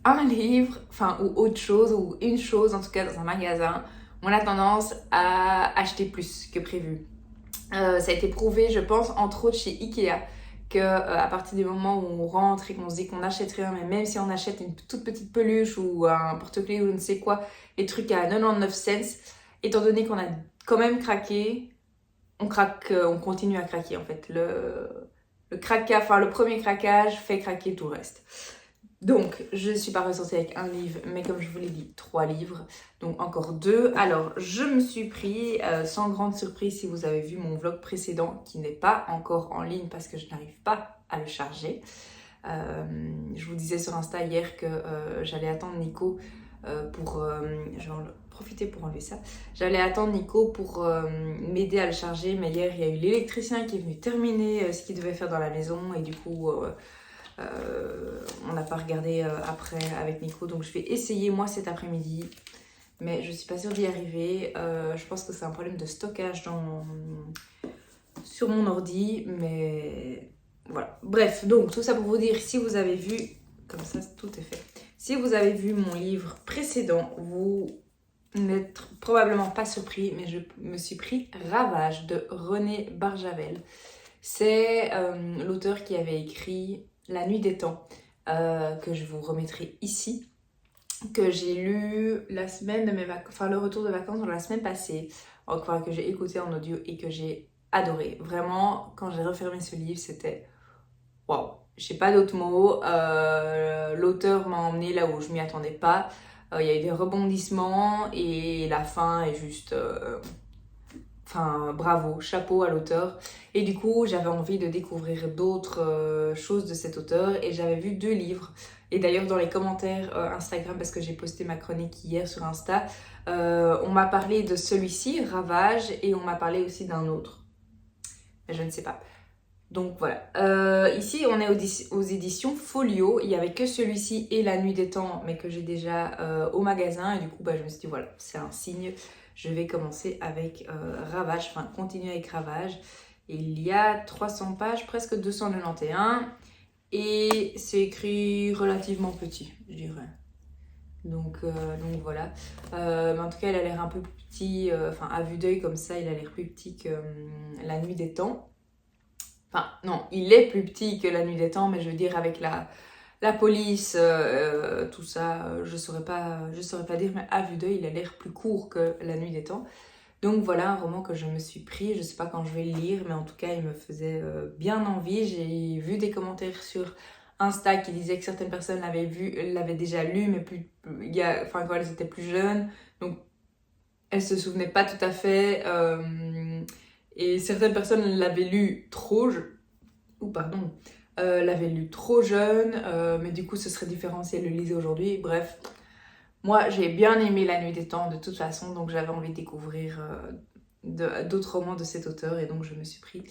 un livre, enfin, ou autre chose, ou une chose, en tout cas dans un magasin, on a tendance à acheter plus que prévu. Ça a été prouvé, je pense, entre autres chez Ikea, que à partir du moment où on rentre et qu'on se dit qu'on n'achète rien, mais même si on achète une toute petite peluche ou un porte-clés ou je ne sais quoi, les trucs à 99 cents, étant donné qu'on a quand même craqué, on craque, on continue à craquer en fait. Le premier craquage fait craquer tout le reste. Donc, je ne suis pas ressortie avec un livre, mais comme je vous l'ai dit, 3 livres. Donc, encore 2. Alors, je me suis pris, sans grande surprise, si vous avez vu mon vlog précédent, qui n'est pas encore en ligne parce que je n'arrive pas à le charger. Je vous disais sur Insta hier que j'allais attendre Nico pour... je vais en profiter pour enlever ça. J'allais attendre Nico pour m'aider à le charger, mais hier, il y a eu l'électricien qui est venu terminer ce qu'il devait faire dans la maison, et du coup... on n'a pas regardé après avec Nico, donc je vais essayer moi cet après-midi, mais je suis pas sûre d'y arriver. Je pense que c'est un problème de stockage sur mon ordi, mais voilà. Bref, donc tout ça pour vous dire, si vous avez vu, comme ça tout est fait, si vous avez vu mon livre précédent, vous n'êtes probablement pas surpris, mais je me suis pris Ravage de René Barjavel. C'est l'auteur qui avait écrit La Nuit des Temps, que je vous remettrai ici, que j'ai lu la semaine de mes vacances, enfin le retour de vacances la semaine passée, enfin que j'ai écouté en audio et que j'ai adoré. Vraiment, quand j'ai refermé ce livre, c'était waouh, j'ai pas d'autres mots. L'auteur m'a emmené là où je m'y attendais pas. Il y a eu des rebondissements et la fin est juste... Enfin, bravo, chapeau à l'auteur. Et du coup, j'avais envie de découvrir d'autres choses de cet auteur. Et j'avais vu 2 livres. Et d'ailleurs, dans les commentaires Instagram, parce que j'ai posté ma chronique hier sur Insta, on m'a parlé de celui-ci, Ravage, et on m'a parlé aussi d'un autre. Mais je ne sais pas. Donc voilà. Ici, on est aux éditions Folio. Il n'y avait que celui-ci et La Nuit des Temps, mais que j'ai déjà au magasin. Et du coup, je me suis dit, voilà, c'est un signe. Je vais commencer avec Ravage, enfin continuer avec Ravage. Et il y a 300 pages, presque 291. Et c'est écrit relativement petit, je dirais. Donc voilà. Mais en tout cas, il a l'air un peu plus petit, enfin à vue d'œil comme ça, il a l'air plus petit que La Nuit des Temps. Enfin, non, il est plus petit que La Nuit des Temps, mais je veux dire avec la police, tout ça, je saurais pas dire, mais à vue d'œil, il a l'air plus court que La Nuit des Temps. Donc voilà un roman que je me suis pris, je sais pas quand je vais le lire, mais en tout cas, il me faisait bien envie. J'ai vu des commentaires sur Insta qui disaient que certaines personnes l'avaient déjà lu, mais quand elles étaient plus jeunes, donc elles se souvenaient pas tout à fait. Et certaines personnes l'avaient lu l'avaient lu trop jeune, mais du coup ce serait différent si elle le lisait aujourd'hui. Bref, moi j'ai bien aimé La Nuit des Temps de toute façon, donc j'avais envie de découvrir d'autres romans de cet auteur, et donc je me suis pris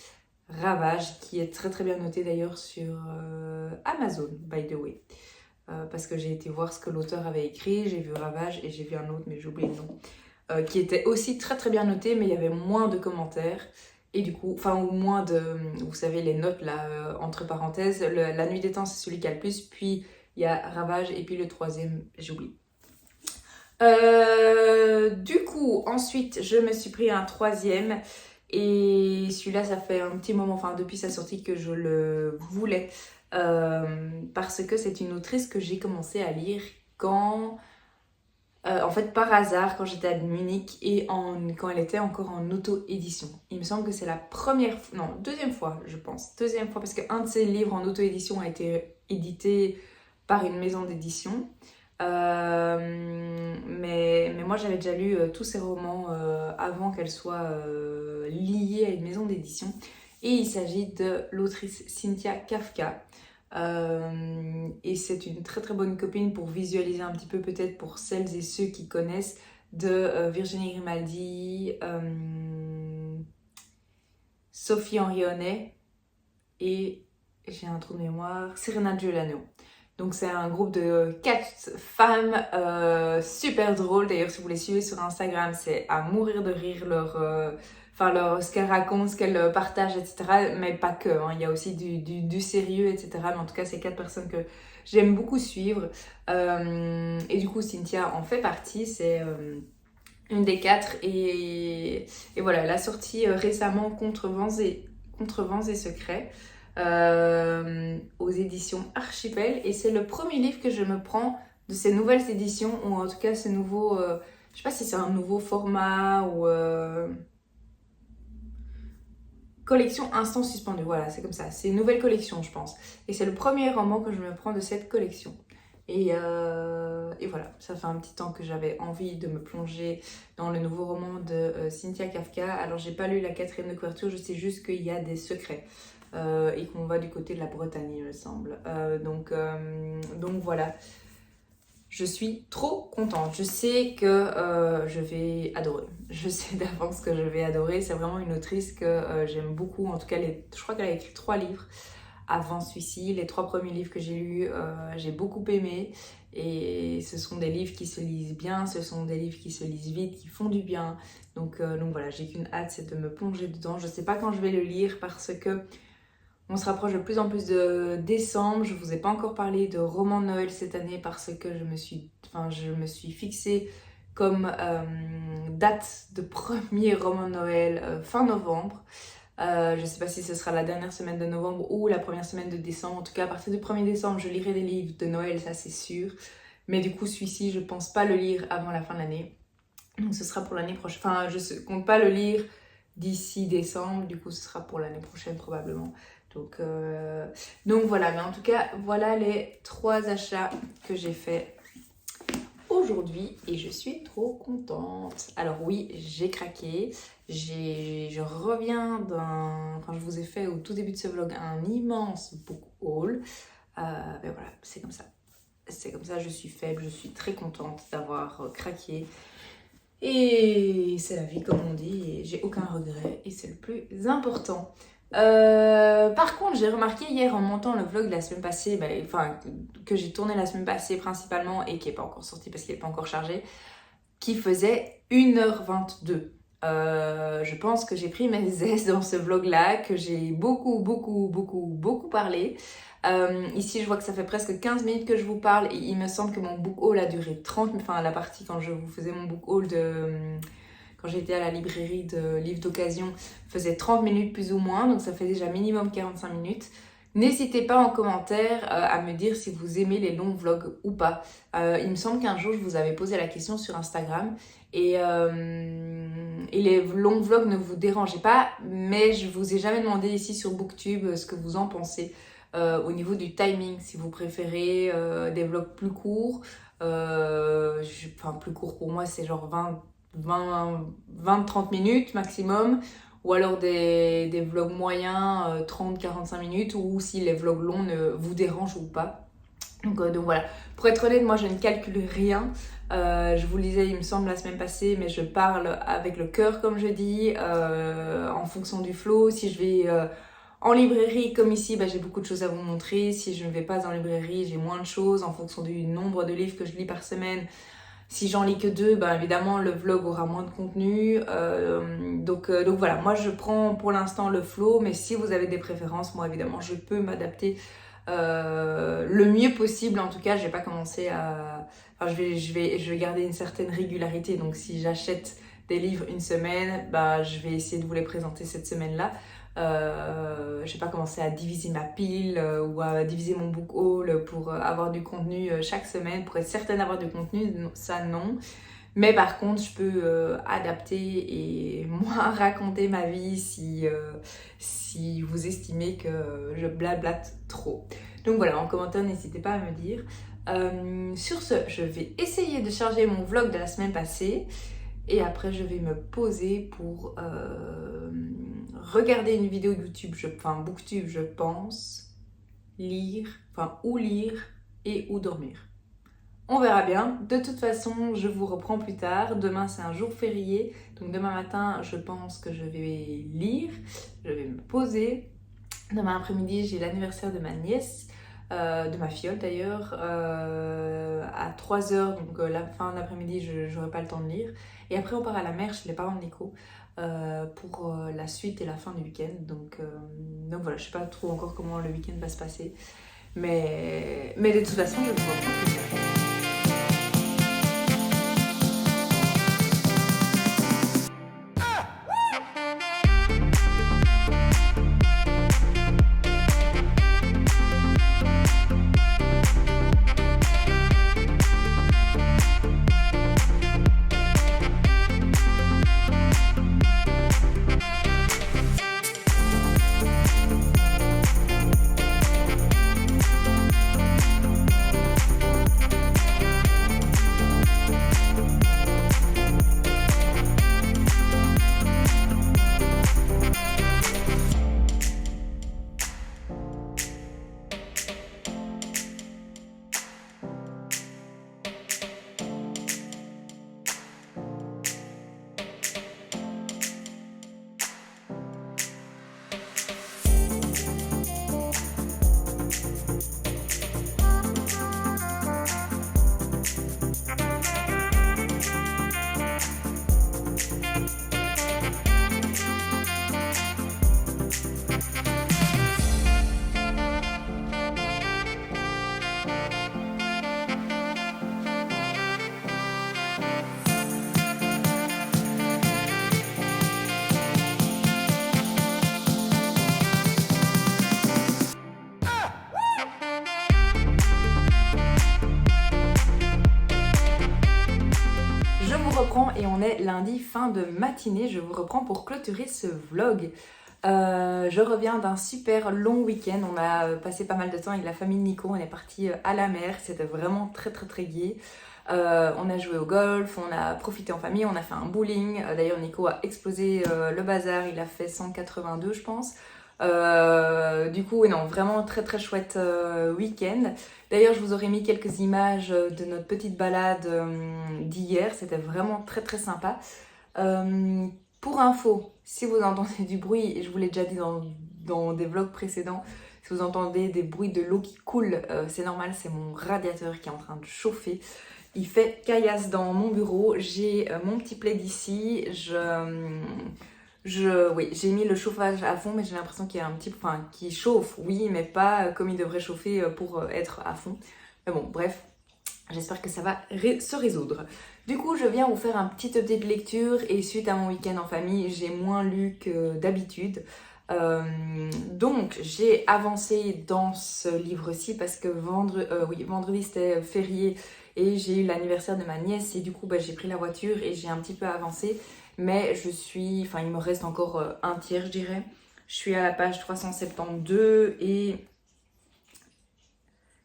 Ravage, qui est très très bien noté d'ailleurs sur Amazon, by the way. Parce que j'ai été voir ce que l'auteur avait écrit, j'ai vu Ravage et j'ai vu un autre, mais j'ai oublié le nom, qui était aussi très très bien noté, mais il y avait moins de commentaires. Et du coup, ou moins de, vous savez, les notes là, entre parenthèses. La Nuit des Temps, c'est celui qui a le plus, puis il y a Ravage, et puis le 3e, j'oublie. Du coup, ensuite, je me suis pris un troisième. Et celui-là, ça fait un petit moment, enfin depuis sa sortie, que je le voulais. Parce que c'est une autrice que j'ai commencé à lire quand... en fait, par hasard, quand j'étais à Munich et quand elle était encore en auto-édition. Il me semble que c'est la première fois, non, deuxième fois, je pense. Deuxième fois, parce qu'un de ses livres en auto-édition a été édité par une maison d'édition. Mais moi, j'avais déjà lu tous ses romans avant qu'elle soit liée à une maison d'édition. Et il s'agit de l'autrice Cynthia Kafka. Et c'est une très très bonne copine pour visualiser un petit peu, peut-être pour celles et ceux qui connaissent, de Virginie Grimaldi, Sophie Henrionnay et, j'ai un trou de mémoire, Serena Giuliano. Donc c'est un groupe de 4 femmes super drôles. D'ailleurs, si vous les suivez sur Instagram, c'est à mourir de rire ce qu'elles racontent, ce qu'elles partagent, etc. Mais pas que, hein. Il y a aussi du sérieux, etc. Mais en tout cas, c'est 4 personnes que j'aime beaucoup suivre. Et du coup, Cynthia en fait partie. C'est une des 4. Et voilà, elle a sorti récemment Contre vents et secrets. Aux éditions Archipel, et c'est le premier livre que je me prends de ces nouvelles éditions, ou en tout cas ce nouveau, je sais pas si c'est un nouveau format ou collection Instant Suspendu, voilà, c'est comme ça, c'est une nouvelle collection je pense, et c'est le premier roman que je me prends de cette collection. Et voilà, ça fait un petit temps que j'avais envie de me plonger dans le nouveau roman de Cynthia Kafka. Alors j'ai pas lu la 4e de couverture, je sais juste qu'il y a des secrets. Et qu'on va du côté de la Bretagne, il me semble. Donc voilà, je suis trop contente. Je sais que je vais adorer. Je sais d'avance que je vais adorer. C'est vraiment une autrice que j'aime beaucoup. En tout cas, je crois qu'elle a écrit 3 livres avant celui-ci. Les 3 premiers livres que j'ai lus, j'ai beaucoup aimé. Et ce sont des livres qui se lisent bien, ce sont des livres qui se lisent vite, qui font du bien. Donc voilà, j'ai qu'une hâte, c'est de me plonger dedans. Je sais pas quand je vais le lire parce que on se rapproche de plus en plus de décembre. Je vous ai pas encore parlé de roman de Noël cette année parce que je me suis fixée comme date de premier roman de Noël fin novembre. Je sais pas si ce sera la dernière semaine de novembre ou la première semaine de décembre. En tout cas, à partir du 1er décembre, je lirai des livres de Noël, ça c'est sûr. Mais du coup, celui-ci, je pense pas le lire avant la fin de l'année. Donc ce sera pour l'année prochaine. Enfin, je compte pas le lire d'ici décembre. Du coup, ce sera pour l'année prochaine probablement. Donc voilà, mais en tout cas, voilà les 3 achats que j'ai faits aujourd'hui et je suis trop contente. Alors oui, j'ai craqué. Je reviens je vous ai fait au tout début de ce vlog un immense book haul. Mais voilà, c'est comme ça. C'est comme ça, je suis faible, je suis très contente d'avoir craqué. Et c'est la vie comme on dit, et j'ai aucun regret et c'est le plus important. Par contre, j'ai remarqué hier en montant le vlog de la semaine passée, que j'ai tourné la semaine passée principalement et qui n'est pas encore sorti parce qu'il n'est pas encore chargé, qui faisait 1h22. Je pense que j'ai pris mes aises dans ce vlog là, que j'ai beaucoup parlé. Ici je vois que ça fait presque 15 minutes que je vous parle et il me semble que mon book haul a duré 30 minutes, enfin la partie quand je vous faisais mon book haul quand j'étais à la librairie de livres d'occasion faisait 30 minutes plus ou moins, donc ça fait déjà minimum 45 minutes. N'hésitez pas en commentaire à me dire si vous aimez les longs vlogs ou pas. Il me semble qu'un jour je vous avais posé la question sur Instagram et les longs vlogs ne vous dérangeaient pas, mais je vous ai jamais demandé ici sur Booktube ce que vous en pensez au niveau du timing, si vous préférez des vlogs plus courts. Plus court pour moi c'est genre 20-30 minutes maximum, ou alors des vlogs moyens 30-45 minutes, ou si les vlogs longs ne vous dérangent ou pas. Donc voilà, pour être honnête, moi je ne calcule rien. Je vous le disais, il me semble, la semaine passée, mais je parle avec le cœur, comme je dis, en fonction du flow. Si je vais en librairie, comme ici, j'ai beaucoup de choses à vous montrer. Si je ne vais pas en librairie, j'ai moins de choses en fonction du nombre de livres que je lis par semaine. Si j'en lis que 2, évidemment le vlog aura moins de contenu. Donc voilà, moi je prends pour l'instant le flow, mais si vous avez des préférences, moi évidemment je peux m'adapter. Le le mieux possible. En tout cas, je vais pas commencer à... Enfin, je vais garder une certaine régularité. Donc si j'achète des livres une semaine, bah, je vais essayer de vous les présenter cette semaine-là. Je vais pas commencer à diviser ma pile ou à diviser mon book haul pour avoir du contenu chaque semaine, pour être certaine d'avoir du contenu, ça non. Mais par contre, je peux adapter et moins raconter ma vie si vous estimez que je blablate trop. Donc voilà, en commentaire, n'hésitez pas à me dire. Sur ce, je vais essayer de charger mon vlog de la semaine passée. Et après, je vais me poser pour regarder une vidéo YouTube, enfin Booktube, je pense, lire et ou dormir. On verra bien. De toute façon, je vous reprends plus tard. Demain, c'est un jour férié. Donc demain matin, je pense que je vais lire. Je vais me poser. Demain après-midi, j'ai l'anniversaire de ma nièce. De ma filleule d'ailleurs, à 3h, donc la fin d'après-midi, je n'aurai pas le temps de lire. Et après, on part à la mer chez les parents de Nico pour la suite et la fin du week-end. Donc voilà, je ne sais pas trop encore comment le week-end va se passer. Mais de toute façon, je vous reprends plus tard. Et on est lundi fin de matinée, je vous reprends pour clôturer ce vlog. Je reviens d'un super long week-end, on a passé pas mal de temps avec la famille de Nico, on est parti à la mer, c'était vraiment très gai. On a joué au golf, on a profité en famille, on a fait un bowling, d'ailleurs Nico a explosé le bazar, il a fait 182 je pense. Du coup, non, vraiment très chouette week-end. D'ailleurs, je vous aurais mis quelques images de notre petite balade d'hier. C'était vraiment très sympa. Pour info, si vous entendez du bruit, et je vous l'ai déjà dit dans des vlogs précédents, si vous entendez des bruits de l'eau qui coule, c'est normal, c'est mon radiateur qui est en train de chauffer. Il fait caillasse dans mon bureau. J'ai mon petit plaid ici. Oui, j'ai mis le chauffage à fond, mais j'ai l'impression qu'il y a un petit... Enfin, qui chauffe, oui, mais pas comme il devrait chauffer pour être à fond. Mais bon, bref, j'espère que ça va se résoudre. Du coup, je viens vous faire un petit update de lecture et suite à mon week-end en famille, j'ai moins lu que d'habitude. Donc, j'ai avancé dans ce livre-ci parce que vendredi c'était férié et j'ai eu l'anniversaire de ma nièce et du coup, j'ai pris la voiture et j'ai un petit peu avancé. Mais il me reste encore un tiers, je dirais. Je suis à la page 372 et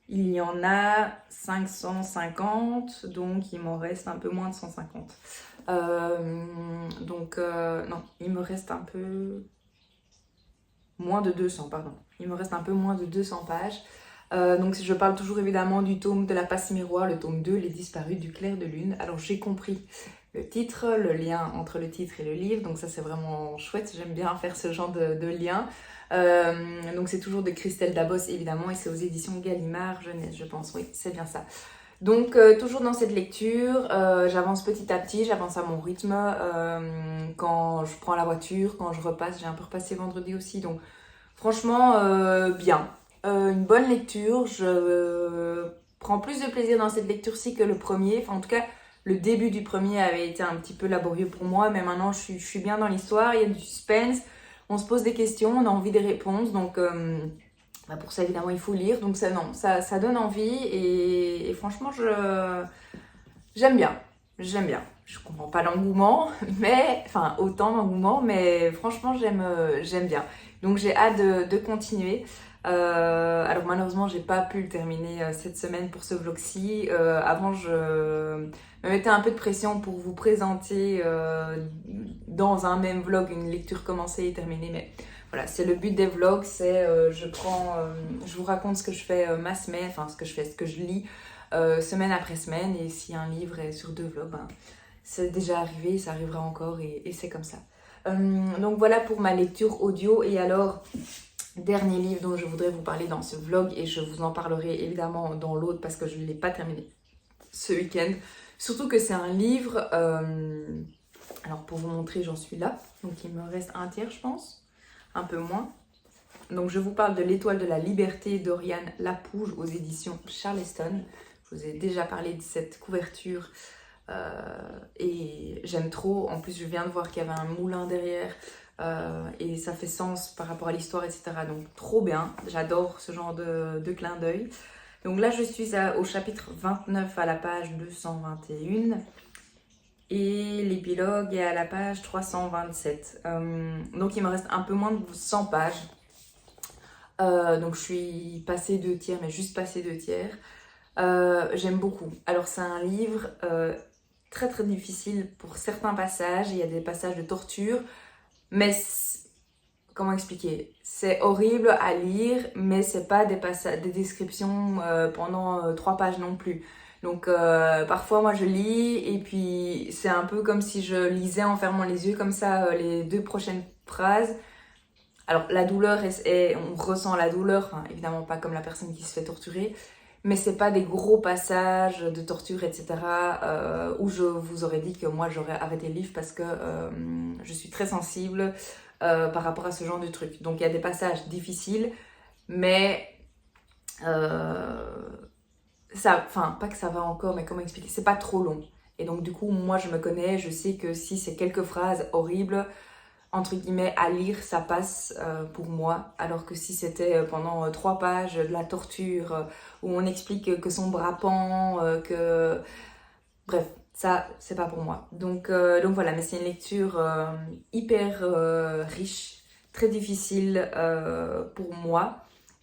il y en a 550, donc il m'en reste un peu moins de 150. Non, il me reste un peu moins de 200, pardon. Il me reste un peu moins de 200 pages. Donc je parle toujours évidemment du tome de la passe miroir, le tome 2, Les disparus du clair de lune. Alors j'ai compris le titre, le lien entre le titre et le livre, donc ça c'est vraiment chouette, j'aime bien faire ce genre de lien. Donc c'est toujours de Christelle Dabos évidemment et c'est aux éditions Gallimard Jeunesse, je pense, oui c'est bien ça. Donc toujours dans cette lecture, j'avance petit à petit, j'avance à mon rythme, quand je prends la voiture, quand je repasse, j'ai un peu repassé vendredi aussi, donc franchement bien. une bonne lecture. Je prends plus de plaisir dans cette lecture-ci que le premier. Enfin, en tout cas, le début du premier avait été un petit peu laborieux pour moi, mais maintenant je suis bien dans l'histoire. Il y a du suspense, on se pose des questions, on a envie des réponses. Donc, pour ça, évidemment, il faut lire. Donc, ça donne envie. Et franchement, j'aime bien. J'aime bien. Je comprends pas l'engouement, mais enfin autant d'engouement, mais franchement j'aime bien. Donc j'ai hâte de continuer. Alors malheureusement j'ai pas pu le terminer cette semaine pour ce vlog-ci. Avant je me mettais un peu de pression pour vous présenter dans un même vlog une lecture commencée et terminée, mais voilà, c'est le but des vlogs, c'est je vous raconte ce que je fais ma semaine, enfin ce que je lis semaine après semaine, et si un livre est sur 2 vlogs, ben, c'est déjà arrivé, ça arrivera encore et c'est comme ça. Donc voilà pour ma lecture audio. Et alors, dernier livre dont je voudrais vous parler dans ce vlog, et je vous en parlerai évidemment dans l'autre parce que je ne l'ai pas terminé ce week-end. Surtout que c'est un livre, alors pour vous montrer, j'en suis là, donc il me reste un tiers je pense, un peu moins. Donc je vous parle de L'Étoile de la Liberté d'Oriane Lapouge aux éditions Charleston. Je vous ai déjà parlé de cette couverture et j'aime trop. En plus je viens de voir qu'il y avait un moulin derrière et ça fait sens par rapport à l'histoire, etc. Donc trop bien, j'adore ce genre de clin d'œil. Donc là je suis au chapitre 29 à la page 221 et l'épilogue est à la page 327. Donc il me reste un peu moins de 100 pages. Donc je suis passée 2 tiers, mais juste passée 2 tiers. J'aime beaucoup. Alors c'est un livre très très difficile pour certains passages. Il y a des passages de torture, mais comment expliquer? C'est horrible à lire, mais c'est pas des descriptions pendant 3 pages non plus. Donc parfois moi je lis et puis c'est un peu comme si je lisais en fermant les yeux comme ça les 2 prochaines phrases. Alors la douleur, on ressent la douleur, hein, évidemment pas comme la personne qui se fait torturer, mais c'est pas des gros passages de torture, etc. Où je vous aurais dit que moi j'aurais arrêté le livre parce que je suis très sensible par rapport à ce genre de truc. Donc il y a des passages difficiles, mais pas que ça va encore, mais comment expliquer, c'est pas trop long. Et donc du coup moi je me connais, je sais que si c'est quelques phrases horribles, entre guillemets, à lire, ça passe pour moi. Alors que si c'était pendant 3 pages de la torture, où on explique que son bras pend, que... Bref, ça, c'est pas pour moi. Donc voilà, mais c'est une lecture hyper riche, très difficile pour moi.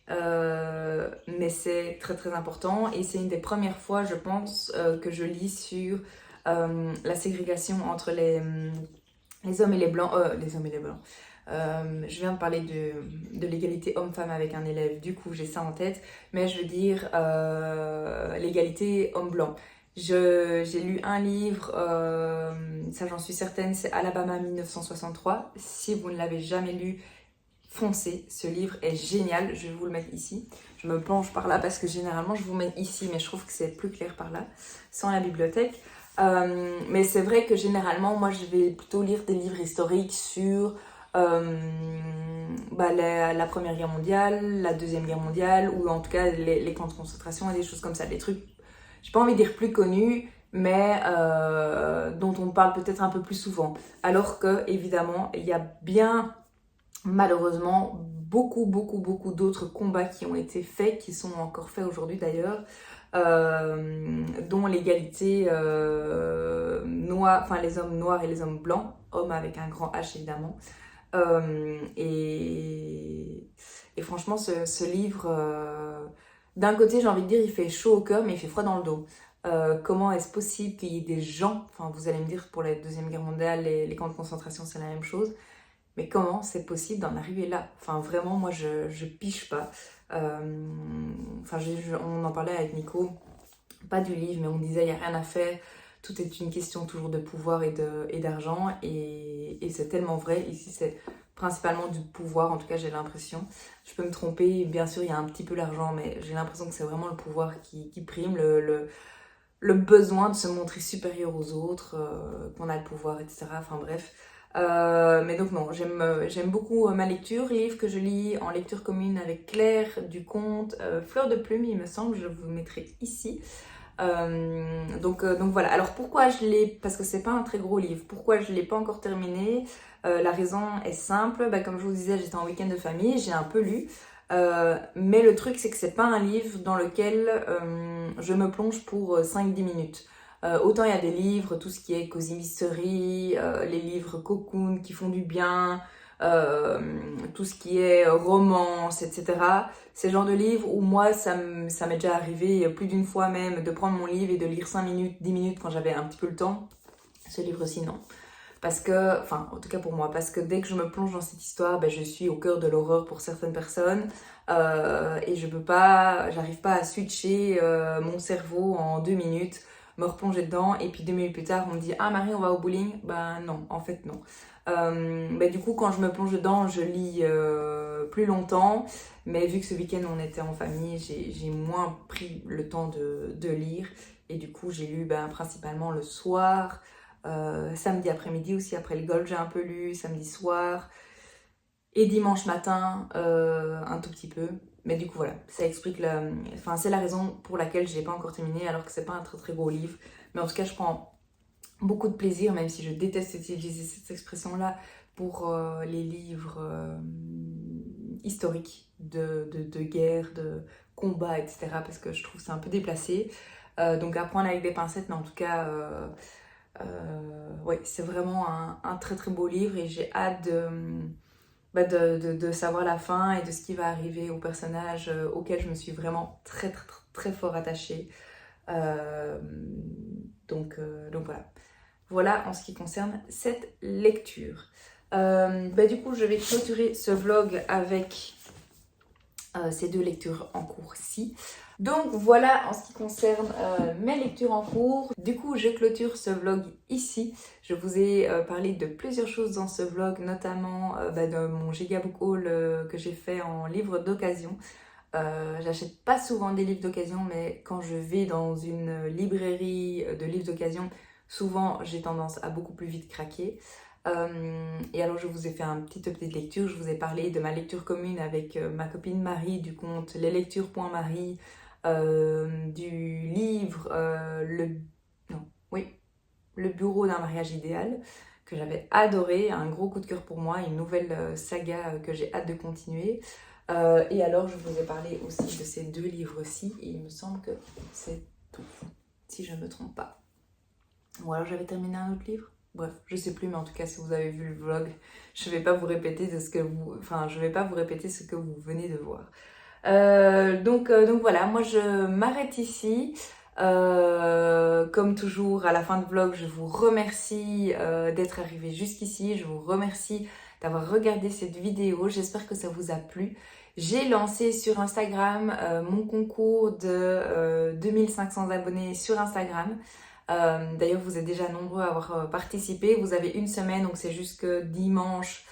Mais c'est très très important. Et c'est une des premières fois, je pense, que je lis sur la ségrégation entre les hommes et les blancs, les hommes et les blancs. Je viens de parler de l'égalité homme-femme avec un élève, du coup j'ai ça en tête, mais je veux dire l'égalité homme-blanc. J'ai lu un livre, ça j'en suis certaine, c'est Alabama 1963. Si vous ne l'avez jamais lu, foncez, ce livre est génial, je vais vous le mettre ici. Je me penche par là parce que généralement je vous mets ici, mais je trouve que c'est plus clair par là, sans la bibliothèque. Mais c'est vrai que généralement, moi, je vais plutôt lire des livres historiques sur la Première Guerre mondiale, la Deuxième Guerre mondiale, ou en tout cas les camps de concentration et des choses comme ça, des trucs, j'ai pas envie de dire plus connus, mais dont on parle peut-être un peu plus souvent. Alors que, évidemment, il y a bien, malheureusement, beaucoup d'autres combats qui ont été faits, qui sont encore faits aujourd'hui d'ailleurs, dont l'égalité les hommes noirs et les hommes blancs, hommes avec un grand H évidemment. Et franchement, ce livre, d'un côté, j'ai envie de dire, il fait chaud au cœur, mais il fait froid dans le dos. Comment est-ce possible qu'il y ait des gens, enfin vous allez me dire pour la Deuxième Guerre mondiale, les camps de concentration c'est la même chose, mais comment c'est possible d'en arriver là? Enfin vraiment, moi je piche pas. On en parlait avec Nico, pas du livre, mais on disait il n'y a rien à faire, tout est une question toujours de pouvoir et d'argent, et c'est tellement vrai. Ici c'est principalement du pouvoir, en tout cas j'ai l'impression. Je peux me tromper, bien sûr il y a un petit peu l'argent, mais j'ai l'impression que c'est vraiment le pouvoir qui prime, le besoin de se montrer supérieur aux autres, qu'on a le pouvoir, etc. Enfin bref. Mais donc non, j'aime beaucoup ma lecture. Livre que je lis en lecture commune avec Claire Duconte, Fleur de plume il me semble, je vous mettrai ici. Donc voilà, alors pourquoi je l'ai, parce que c'est pas un très gros livre, pourquoi je l'ai pas encore terminé, la raison est simple, comme je vous disais, j'étais en week-end de famille, j'ai un peu lu, mais le truc c'est que c'est pas un livre dans lequel je me plonge pour 5-10 minutes. Autant il y a des livres, tout ce qui est Cozy Mystery, les livres Cocoon qui font du bien, tout ce qui est romance, etc. C'est le genre de livre où moi, ça m'est déjà arrivé plus d'une fois même de prendre mon livre et de lire 5 minutes, 10 minutes quand j'avais un petit peu le temps. Ce livre-ci, non. Parce que, enfin, en tout cas pour moi, parce que dès que je me plonge dans cette histoire, je suis au cœur de l'horreur pour certaines personnes et j'arrive pas à switcher mon cerveau en 2 minutes, me replonger dedans et puis 2 minutes plus tard, on me dit «Ah Marie, on va au bowling?» Non, en fait non. Du coup, quand je me plonge dedans, je lis plus longtemps, mais vu que ce week-end on était en famille, j'ai moins pris le temps de lire et du coup j'ai lu principalement le soir. Samedi après-midi aussi, après le golf, j'ai un peu lu, samedi soir et dimanche matin, un tout petit peu. Mais du coup, voilà, ça explique c'est la raison pour laquelle je l'ai pas encore terminé, alors que c'est pas un très très gros livre. Mais en tout cas, je prends beaucoup de plaisir, même si je déteste utiliser cette expression-là, pour les livres historiques de guerre, de combat, etc. Parce que je trouve ça un peu déplacé. Donc à prendre avec des pincettes, mais en tout cas... ouais, c'est vraiment un très très beau livre et j'ai hâte de savoir la fin et de ce qui va arriver au personnage auquel je me suis vraiment très très très, très fort attachée. Donc voilà. Voilà en ce qui concerne cette lecture. Du coup, je vais clôturer ce vlog avec ces 2 lectures en cours-ci. Donc voilà en ce qui concerne mes lectures en cours. Du coup, je clôture ce vlog ici. Je vous ai parlé de plusieurs choses dans ce vlog, notamment de mon Gigabook Haul que j'ai fait en livre d'occasion. J'achète pas souvent des livres d'occasion, mais quand je vais dans une librairie de livres d'occasion, souvent j'ai tendance à beaucoup plus vite craquer. Et alors je vous ai fait un petit update de lecture, je vous ai parlé de ma lecture commune avec ma copine Marie du compte leslectures.marie, du livre Le bureau d'un mariage idéal, que j'avais adoré, un gros coup de cœur pour moi, une nouvelle saga que j'ai hâte de continuer. Et alors je vous ai parlé aussi de ces 2 livres-ci, et il me semble que c'est tout, si je ne me trompe pas. Ou alors j'avais terminé un autre livre. Bref, je sais plus, mais en tout cas, si vous avez vu le vlog, je vais pas vous répéter je vais pas vous répéter ce que vous venez de voir. Donc voilà, moi je m'arrête ici. Comme toujours, à la fin de vlog, je vous remercie d'être arrivé jusqu'ici. Je vous remercie d'avoir regardé cette vidéo. J'espère que ça vous a plu. J'ai lancé sur Instagram mon concours de 2500 abonnés sur Instagram. D'ailleurs, vous êtes déjà nombreux à avoir participé. Vous avez une semaine, donc c'est jusque dimanche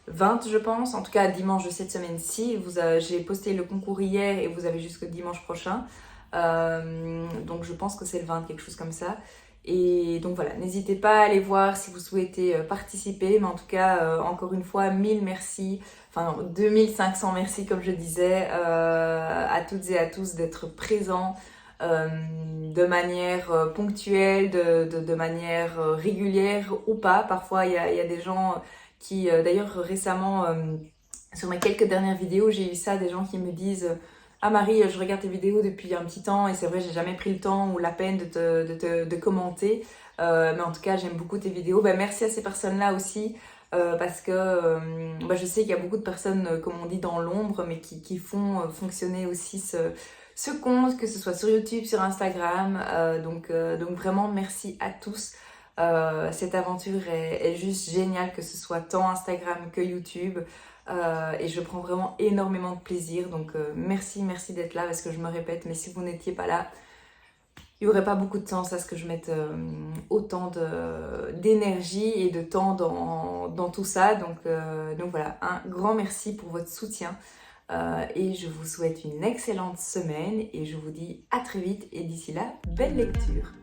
20, je pense. En tout cas, dimanche de cette semaine-ci. J'ai posté le concours hier et vous avez jusque dimanche prochain. Donc je pense que c'est le 20, quelque chose comme ça. Et donc voilà, n'hésitez pas à aller voir si vous souhaitez participer. Mais en tout cas, encore une fois, 1000 merci. Enfin non, 2500 merci comme je disais à toutes et à tous d'être présents de manière ponctuelle, de manière régulière ou pas. Parfois, il y a des gens qui, d'ailleurs récemment, sur mes quelques dernières vidéos, j'ai eu ça, des gens qui me disent « Ah Marie, je regarde tes vidéos depuis un petit temps et c'est vrai, j'ai jamais pris le temps ou la peine de commenter. Mais en tout cas, j'aime beaucoup tes vidéos. » Merci à ces personnes-là aussi. Parce que je sais qu'il y a beaucoup de personnes, comme on dit, dans l'ombre, mais qui font fonctionner aussi ce compte, que ce soit sur YouTube, sur Instagram. Donc vraiment, merci à tous. Cette aventure est juste géniale, que ce soit tant Instagram que YouTube. Et je prends vraiment énormément de plaisir. Donc merci d'être là, parce que je me répète, mais si vous n'étiez pas là, il n'y aurait pas beaucoup de sens à ce que je mette autant d'énergie et de temps dans tout ça. Donc voilà, un grand merci pour votre soutien. Et je vous souhaite une excellente semaine et je vous dis à très vite. Et d'ici là, belle lecture!